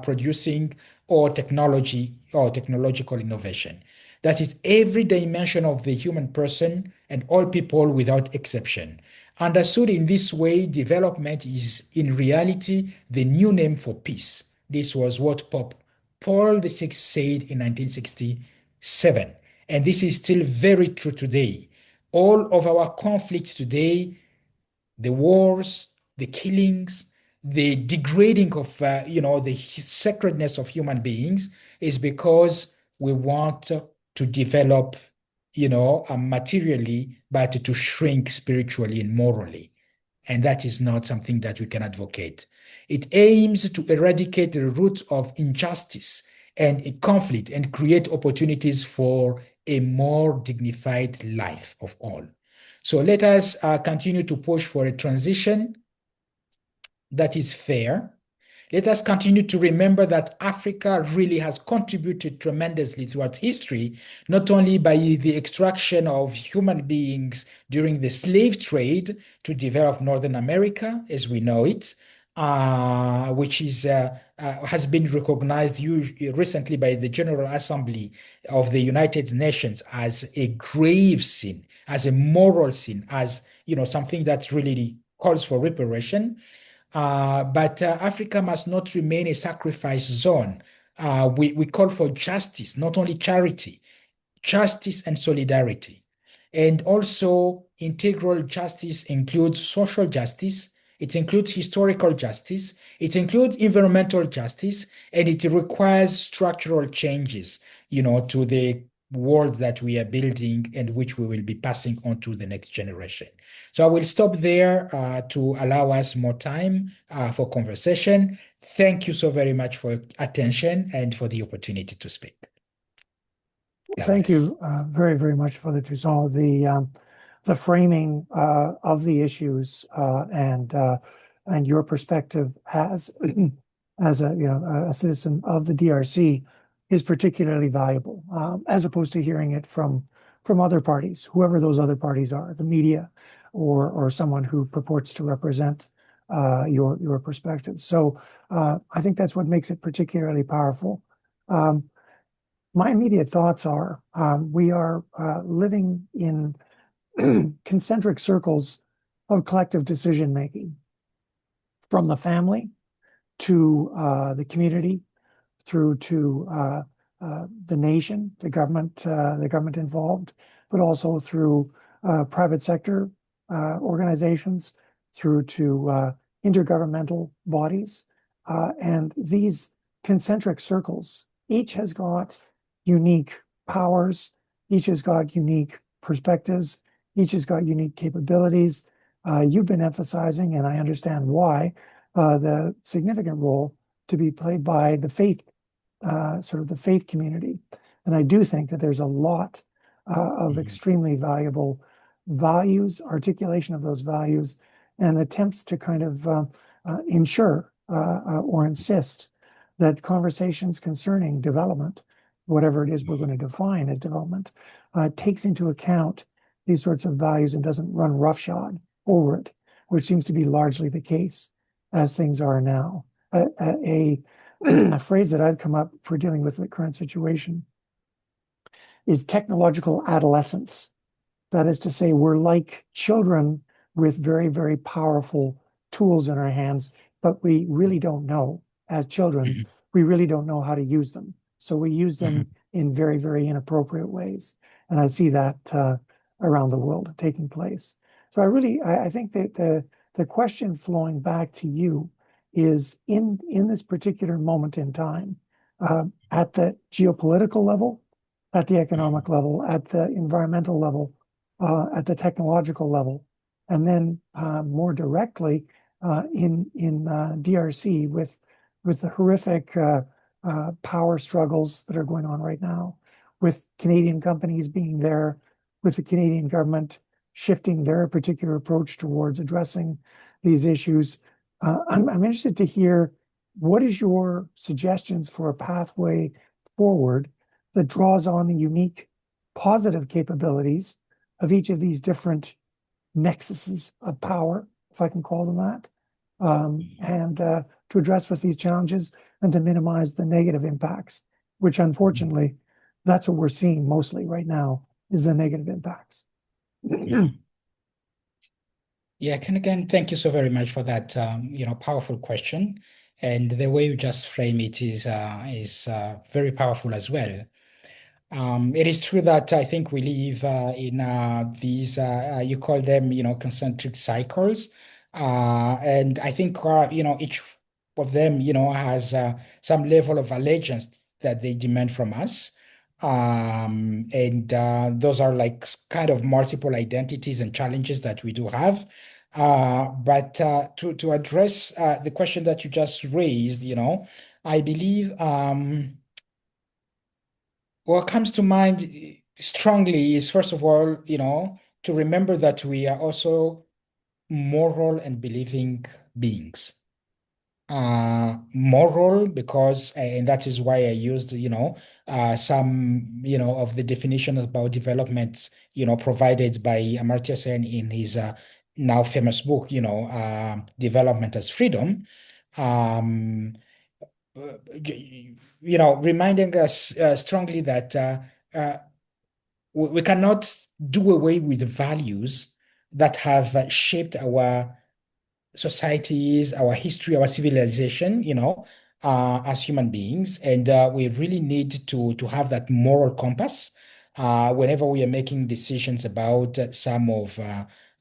producing, or technology or technological innovation. That is every dimension of the human person and all people without exception. Understood in this way, development is in reality the new name for peace. This was what Pope Paul VI said in 1967. And this is still very true today. All of our conflicts today, the wars, the killings, the degrading of the sacredness of human beings is because we want to develop materially, but to shrink spiritually and morally. And that is not something that we can advocate. It aims to eradicate the roots of injustice and conflict and create opportunities for a more dignified life of all. So let us continue to push for a transition that is fair. Let us continue to remember that Africa really has contributed tremendously throughout history, not only by the extraction of human beings during the slave trade to develop Northern America as we know it, which has been recognized recently by the General Assembly of the United Nations as a grave sin, as a moral sin, as something that really calls for reparation. But Africa must not remain a sacrifice zone. We call for justice, not only charity, justice and solidarity. And also, integral justice includes social justice, it includes historical justice, it includes environmental justice, and it requires structural changes, to the world that we are building and which we will be passing on to the next generation. So I will stop there to allow us more time for conversation. Thank you so very much for your attention and for the opportunity to speak. Thank you very, very much, Father Toussaint. The framing of the issues and your perspective as a citizen of the DRC is particularly valuable, as opposed to hearing it from other parties, whoever those other parties are, the media or someone who purports to represent your perspective. So I think that's what makes it particularly powerful. My immediate thoughts are we are living in concentric circles of collective decision making, from the family to the community, through to the nation, the government involved, but also through private sector organizations, through to intergovernmental bodies. And these concentric circles, each has got unique powers, each has got unique perspectives, each has got unique capabilities. You've been emphasizing, and I understand why, the significant role to be played by the faith, sort of the faith community. And I do think that there's a lot of extremely valuable values, articulation of those values, and attempts to kind of ensure or insist that conversations concerning development, whatever it is we're going to define as development, takes into account these sorts of values and doesn't run roughshod over it, which seems to be largely the case as things are now. A phrase that I've come up for dealing with the current situation is technological adolescence. That is to say, we're like children with very, very powerful tools in our hands, but we really don't know, as children, we really don't know how to use them. So we use them in very, very inappropriate ways. And I see that around the world taking place. So I think that the question flowing back to you is in this particular moment in time, at the geopolitical level, at the economic level, at the environmental level, at the technological level, and then more directly in DRC with the horrific power struggles that are going on right now, with Canadian companies being there, with the Canadian government shifting their particular approach towards addressing these issues. I'm interested to hear, what is your suggestions for a pathway forward that draws on the unique positive capabilities of each of these different nexuses of power, if I can call them that, and to address with these challenges, and to minimize the negative impacts, which unfortunately, that's what we're seeing mostly right now, is the negative impacts. Yeah, and again, thank you so very much for that, powerful question. And the way you just frame it is very powerful as well. It is true that I think we live in these, you call them, concentric cycles. And I think, each of them, has some level of allegiance that they demand from us. And those are like kind of multiple identities and challenges that we do have. But to address the question that you just raised, I believe what comes to mind strongly is, first of all, to remember that we are also moral and believing beings. Moral because, and that is why I used, some, of the definition about development, provided by Amartya Sen in his now famous book, Development as Freedom. Um, Reminding us strongly that uh, we cannot do away with the values that have shaped our societies, our history, our civilization, as human beings. And we really need to have that moral compass whenever we are making decisions about some of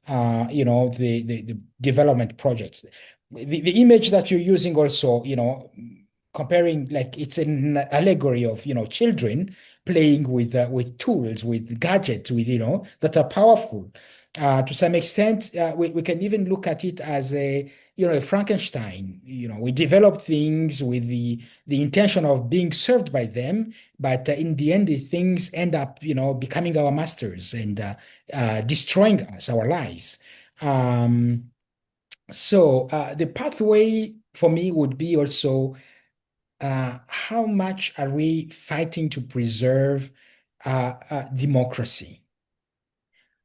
the development projects. The image that you're using also, comparing, like, it's an allegory of children playing with tools, with gadgets, with that are powerful. To some extent, we can even look at it as a Frankenstein. We develop things with the intention of being served by them, but in the end, the things end up becoming our masters and destroying us, our lives. So the pathway for me would be also, how much are we fighting to preserve democracy?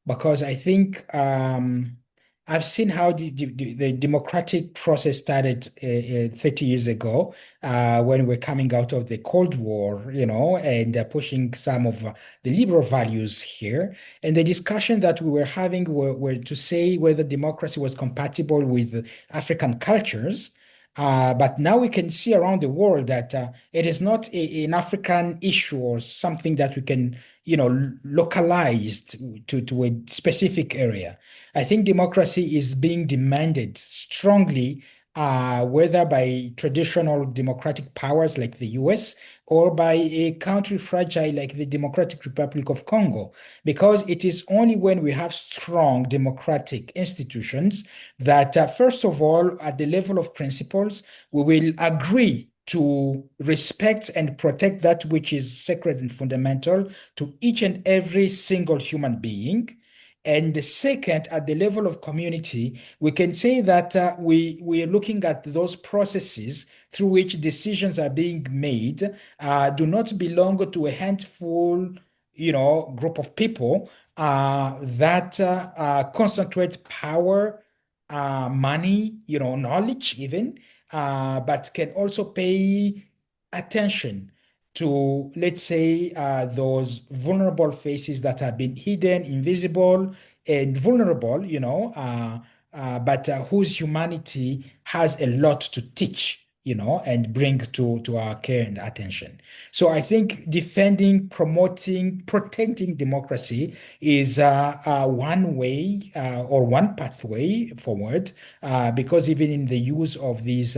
Because I think I've seen how the democratic process started 30 years ago when we're coming out of the Cold War, and pushing some of the liberal values here. And the discussion that we were having were to say whether democracy was compatible with African cultures. But now we can see around the world that it is not an African issue or something that we can localized to a specific area. I think democracy is being demanded strongly, whether by traditional democratic powers like the US or by a country fragile like the Democratic Republic of Congo, because it is only when we have strong democratic institutions that, first of all, at the level of principles, we will agree to respect and protect that which is sacred and fundamental to each and every single human being. And the second, at the level of community, we can say that we are looking at those processes through which decisions are being made, do not belong to a handful, group of people that concentrate power, money, knowledge even, but can also pay attention to, let's say, those vulnerable faces that have been hidden, invisible, and vulnerable, but whose humanity has a lot to teach, and bring to our care and attention. So I think defending, promoting, protecting democracy is one way or one pathway forward, because even in the use of these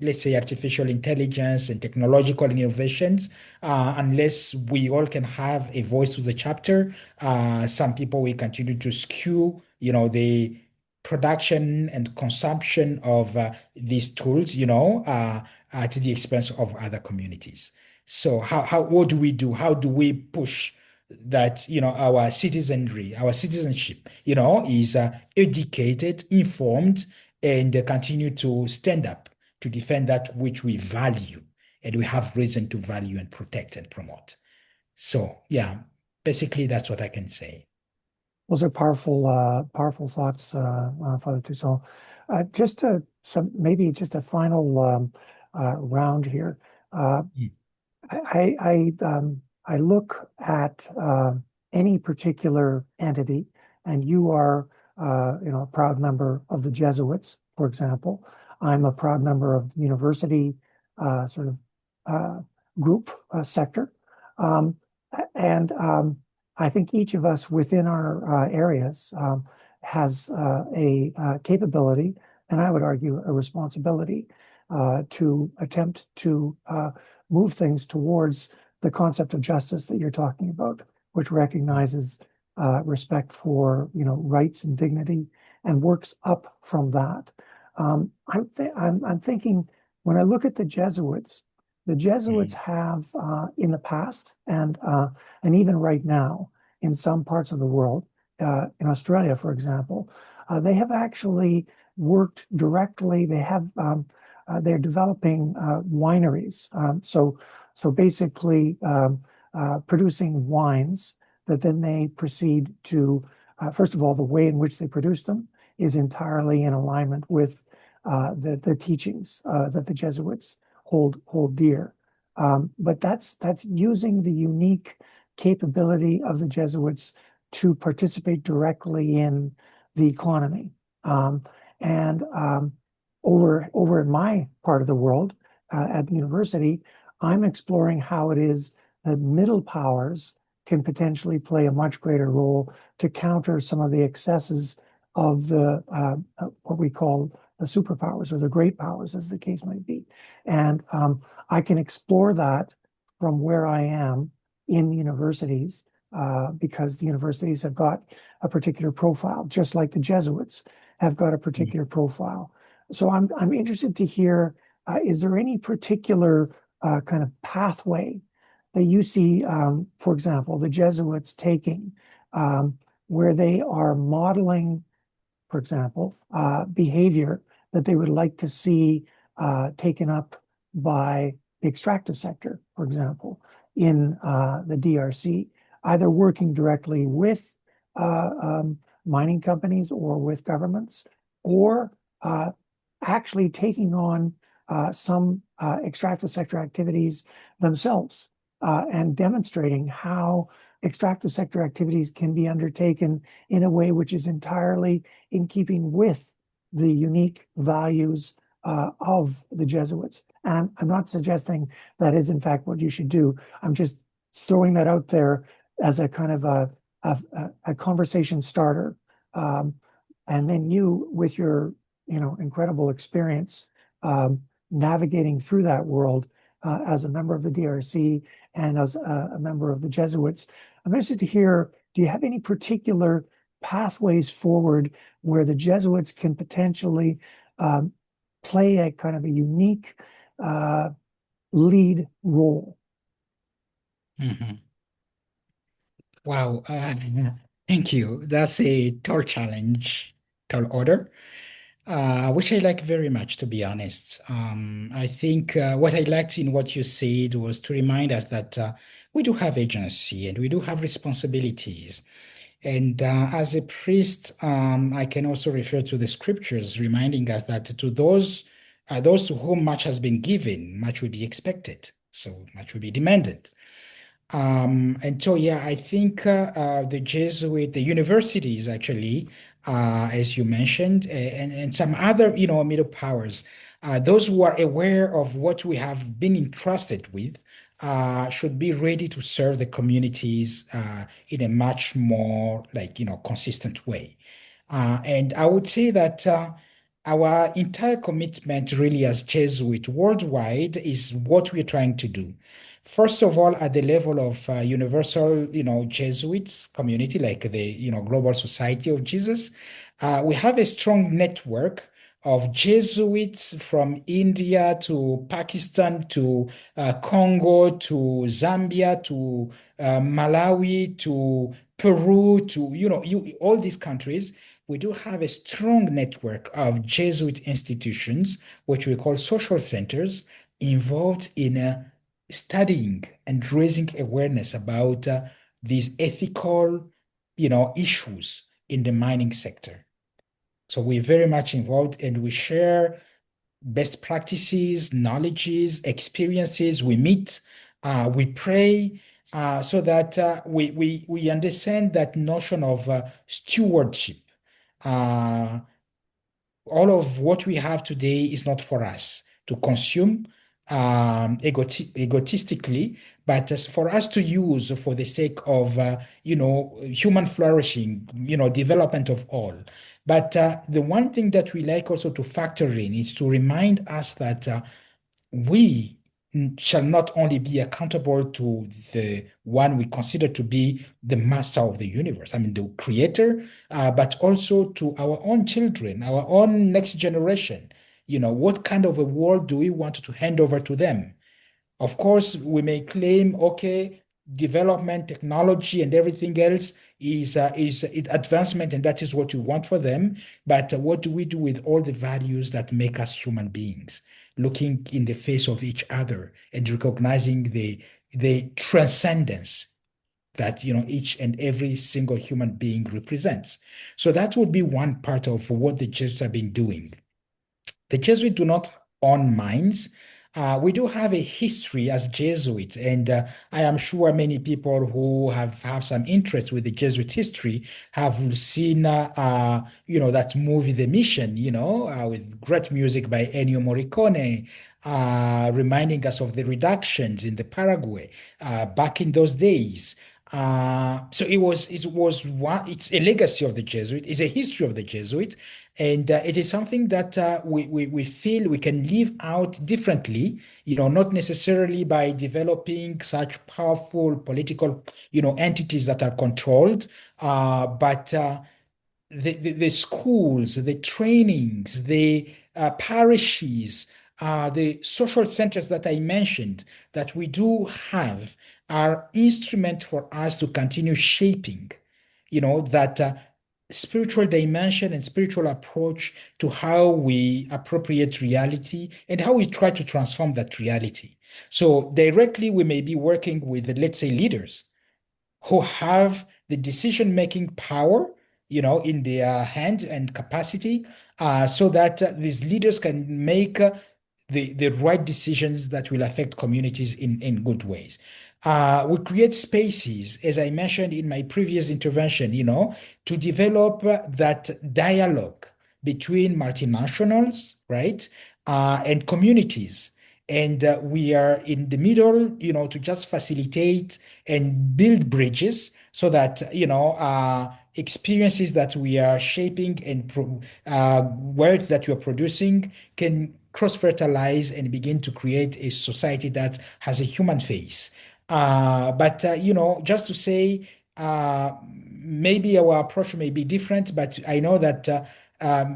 let's say artificial intelligence and technological innovations, unless we all can have a voice to the chapter, some people will continue to skew, the production and consumption of these tools, to the expense of other communities. So what do we do? How do we push that, our citizenry, our citizenship, is educated, informed, and continue to stand up to defend that which we value and we have reason to value and protect and promote. So, yeah, basically that's what I can say. Those are powerful thoughts, Father Toussaint. Maybe just a final round here. Mm. I look at any particular entity, and you are, a proud member of the Jesuits, for example. I'm a proud member of the university sort of group sector, um, and I think each of us within our areas has a capability, and I would argue a responsibility to attempt to move things towards the concept of justice that you're talking about, which recognizes respect for rights and dignity and works up from that. I'm thinking when I look at the Jesuits Mhm. have in the past and even right now in some parts of the world, in Australia, for example, they have actually worked directly. They're developing wineries. So basically producing wines that then they proceed to, first of all, the way in which they produce them is entirely in alignment with the teachings that the Jesuits hold dear. But that's using the unique capability of the Jesuits to participate directly in the economy. And over in my part of the world at the university, I'm exploring how it is that middle powers can potentially play a much greater role to counter some of the excesses of the what we call the superpowers or the great powers, as the case might be. And I can explore that from where I am in universities because the universities have got a particular profile, just like the Jesuits have got a particular profile. So I'm interested to hear, is there any particular kind of pathway that you see, for example, the Jesuits taking, where they are modeling, for example, behavior that they would like to see taken up by the extractive sector, for example, in the DRC, either working directly with mining companies or with governments, or actually taking on some extractive sector activities themselves and demonstrating how extractive sector activities can be undertaken in a way which is entirely in keeping with the unique values of the Jesuits. And I'm not suggesting that is in fact what you should do. I'm just throwing that out there as a kind of a conversation starter. And then you, with your incredible experience navigating through that world as a member of the DRC and as a member of the Jesuits, I'm interested to hear, do you have any particular pathways forward where the Jesuits can potentially play a kind of a unique lead role? Mhm. Wow. Thank you. That's a tall challenge, tall order, which I like very much, to be honest. I think what I liked in what you said was to remind us that we do have agency and we do have responsibilities. And as a priest, I can also refer to the scriptures reminding us that to those to whom much has been given, much will be expected. So much will be demanded. And so, yeah, I think the universities actually, as you mentioned, and some other, middle powers, those who are aware of what we have been entrusted with, should be ready to serve the communities in a much more consistent way. And I would say that our entire commitment really as Jesuit worldwide is what we're trying to do. First of all, at the level of universal, Jesuits community, like the, Global Society of Jesus, we have a strong network of Jesuits from India to Pakistan to Congo to Zambia to Malawi to Peru to, all these countries. We do have a strong network of Jesuit institutions, which we call social centers, involved in studying and raising awareness about these ethical, issues in the mining sector. So we're very much involved and we share best practices, knowledges, experiences. We meet, we pray, so that we understand that notion of stewardship. Uh, all of what we have today is not for us to consume egotistically, but as for us to use for the sake of human flourishing, development of all. But the one thing that we like also to factor in is to remind us that we shall not only be accountable to the one we consider to be the master of the universe, I mean, the creator, but also to our own children, our own next generation. What kind of a world do we want to hand over to them? Of course, we may claim, okay, development, technology, and everything else is advancement, and that is what we want for them. But what do we do with all the values that make us human beings? Looking in the face of each other and recognizing the transcendence that each and every single human being represents. So that would be one part of what the Jesuits have been doing. The Jesuits do not own mines. We do have a history as Jesuits, and I am sure many people who have some interest with the Jesuit history have seen, that movie, The Mission, with great music by Ennio Morricone, reminding us of the reductions in the Paraguay back in those days. So it's a legacy of the Jesuit, it's a history of the Jesuit, and it is something that we feel we can live out differently, not necessarily by developing such powerful political, entities that are controlled, but the schools, the trainings, the parishes, the social centers that I mentioned that we do have are instrument for us to continue shaping, that spiritual dimension and spiritual approach to how we appropriate reality and how we try to transform that reality. So directly, we may be working with, let's say, leaders who have the decision-making power, in their hand and capacity, so that these leaders can make the right decisions that will affect communities in good ways. We create spaces, as I mentioned in my previous intervention, to develop that dialogue between multinationals, right, and communities. And we are in the middle, to just facilitate and build bridges so that, experiences that we are shaping and wealth that we are producing can cross-fertilize and begin to create a society that has a human face. But just to say, maybe our approach may be different, but I know that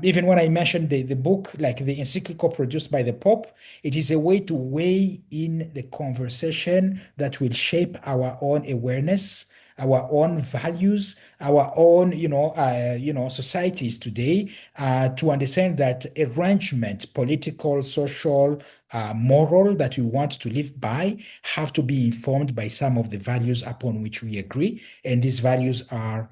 even when I mentioned the book, like the encyclical produced by the Pope, it is a way to weigh in the conversation that will shape our own awareness, our own values, our own, societies today, to understand that arrangement, political, social, moral that we want to live by have to be informed by some of the values upon which we agree. And these values are: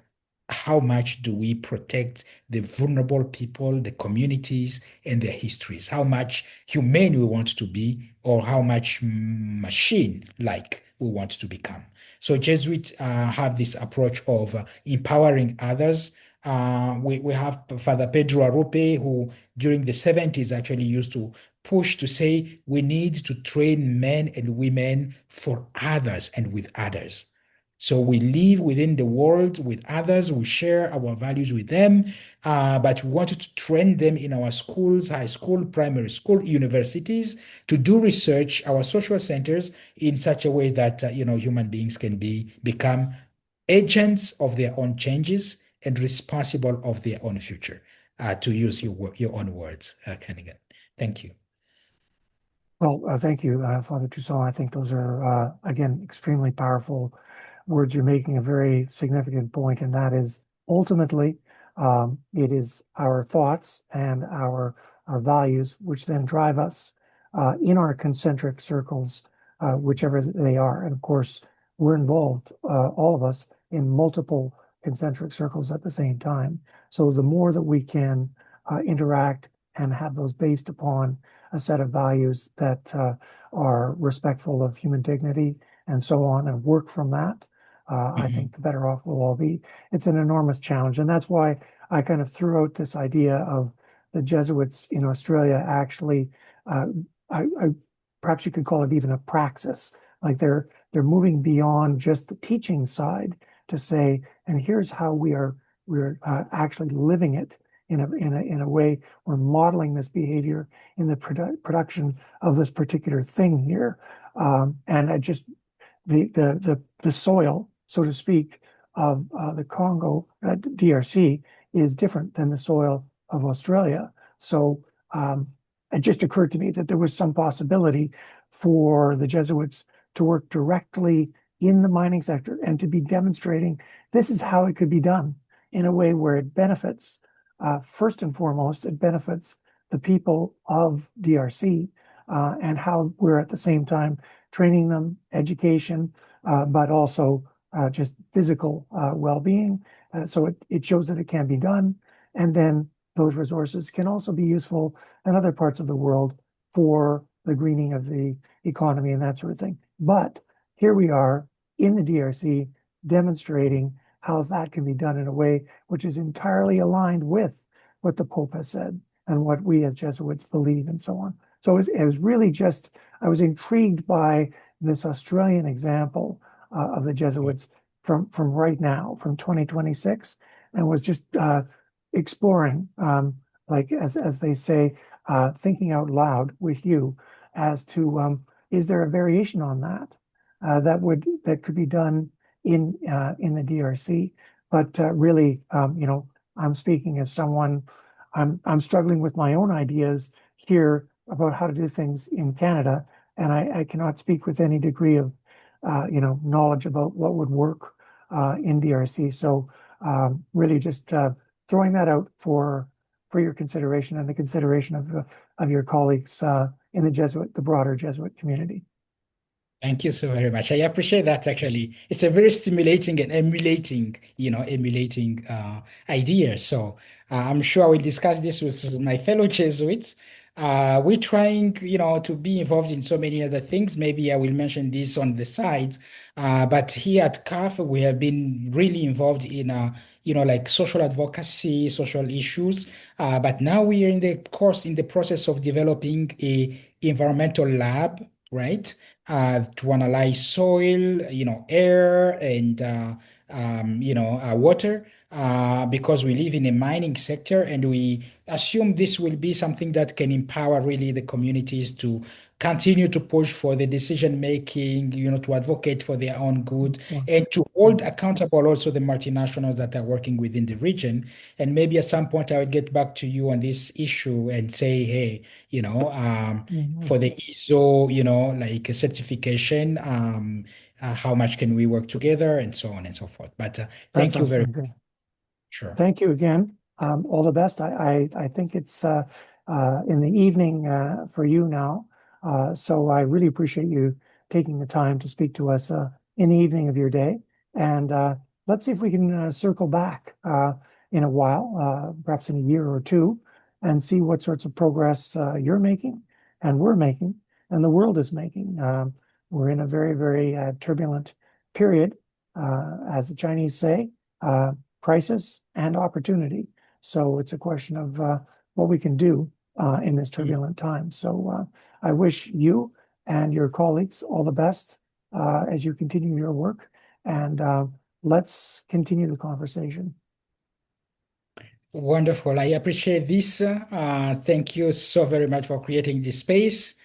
how much do we protect the vulnerable people, the communities, and their histories? How much humane we want to be, or how much machine-like we want to become? So Jesuits have this approach of empowering others. We have Father Pedro Arrupe, who during the 70s actually used to push to say we need to train men and women for others and with others. So we live within the world with others, we share our values with them, but we wanted to train them in our schools, high school, primary school, universities, to do research, our social centers, in such a way that human beings can become agents of their own changes and responsible of their own future, to use your own words, Kennigan. Thank you. Well, thank you, Father Toussaint. I think those are, again, extremely powerful words. You're making a very significant point, and that is ultimately it is our thoughts and our values which then drive us in our concentric circles, whichever they are. And of course, we're involved, all of us, in multiple concentric circles at the same time. So the more that we can interact and have those based upon a set of values that are respectful of human dignity and so on, and work from that, I think the better off we'll all be. It's an enormous challenge, and that's why I kind of threw out this idea of the Jesuits in Australia actually, I perhaps you could call it even a praxis. Like they're moving beyond just the teaching side to say, and here's how we're actually living it in a way. We're modeling this behavior in the production of this particular thing here, and I just the soil, so to speak, of the Congo, DRC, is different than the soil of Australia. So it just occurred to me that there was some possibility for the Jesuits to work directly in the mining sector and to be demonstrating this is how it could be done in a way where it benefits, first and foremost, it benefits the people of DRC, and how we're at the same time training them, education, but also just physical well-being. So it shows that it can be done. And then those resources can also be useful in other parts of the world for the greening of the economy and that sort of thing. But here we are in the DRC demonstrating how that can be done in a way which is entirely aligned with what the Pope has said and what we as Jesuits believe and so on. So it was really just, I was intrigued by this Australian example of the Jesuits from right now, from 2026, and was just exploring, like as they say, thinking out loud with you as to is there a variation on that that could be done in the DRC? But really, I'm speaking as someone, I'm struggling with my own ideas here about how to do things in Canada, and I cannot speak with any degree of knowledge about what would work in DRC. So really just throwing that out for your consideration and the consideration of your colleagues in the broader Jesuit community. Thank you so very much. I appreciate that actually. It's a very stimulating and emulating idea. So I'm sure I will discuss this with my fellow Jesuits. We're trying, to be involved in so many other things. Maybe I will mention this on the sides. But here at CAF, we have been really involved in, like social advocacy, social issues. But now we are in the process of developing a environmental lab, right? To analyze soil, air and water, because we live in a mining sector, and we assume this will be something that can empower really the communities to continue to push for the decision making, to advocate for their own good, Excellent. and to hold accountable also the multinationals that are working within the region. And maybe at some point I will get back to you on this issue and say, hey, for the ISO, like a certification, how much can we work together and so on and so forth. But That thank you sounds very very much. good. Sure. Thank you again. All the best. I think it's in the evening for you now. So I really appreciate you taking the time to speak to us in the evening of your day. And let's see if we can circle back in a while, perhaps in a year or two, and see what sorts of progress you're making and we're making and the world is making. We're in a very, very turbulent period, as the Chinese say. Crisis and opportunity. So it's a question of what we can do in this turbulent time. So I wish you and your colleagues all the best as you continue your work, and let's continue the conversation. Wonderful. I appreciate this. Thank you so very much for creating this space.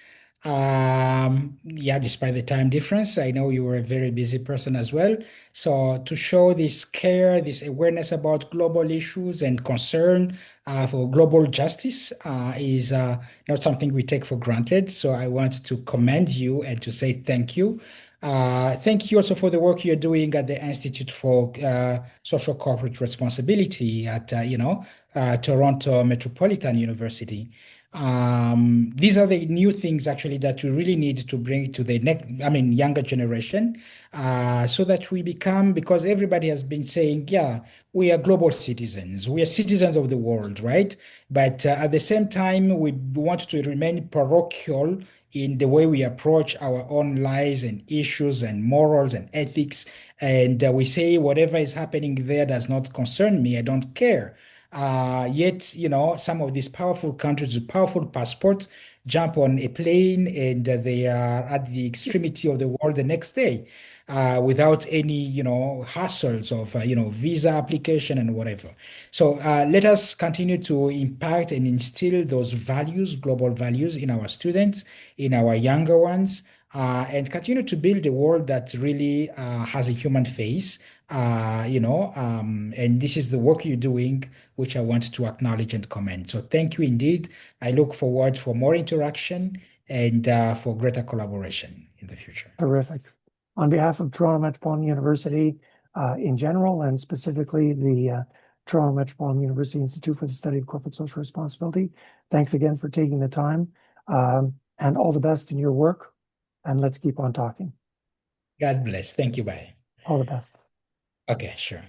Yeah, despite the time difference, I know you were a very busy person as well. So to show this care, this awareness about global issues and concern for global justice is not something we take for granted. So I want to commend you and to say thank you. Thank you also for the work you're doing at the Institute for Social Corporate Responsibility at Toronto Metropolitan University. These are the new things actually that we really need to bring to the next, younger generation, so that we become, because everybody has been saying, yeah, we are global citizens, we are citizens of the world, right? But at the same time, we want to remain parochial in the way we approach our own lives and issues and morals and ethics. And we say, whatever is happening there does not concern me, I don't care. Yet, some of these powerful countries with powerful passports jump on a plane and they are at the extremity of the world the next day, without any, hassles of, visa application and whatever. So let us continue to impact and instill those values, global values, in our students, in our younger ones, and continue to build a world that really has a human face. And this is the work you're doing, which I want to acknowledge and commend. So thank you indeed. I look forward for more interaction and for greater collaboration in the future. Terrific. On behalf of Toronto Metropolitan University in general, and specifically the Toronto Metropolitan University Institute for the Study of Corporate Social Responsibility, thanks again for taking the time, and all the best in your work. And let's keep on talking. God bless. Thank you. Bye. All the best. Okay, sure.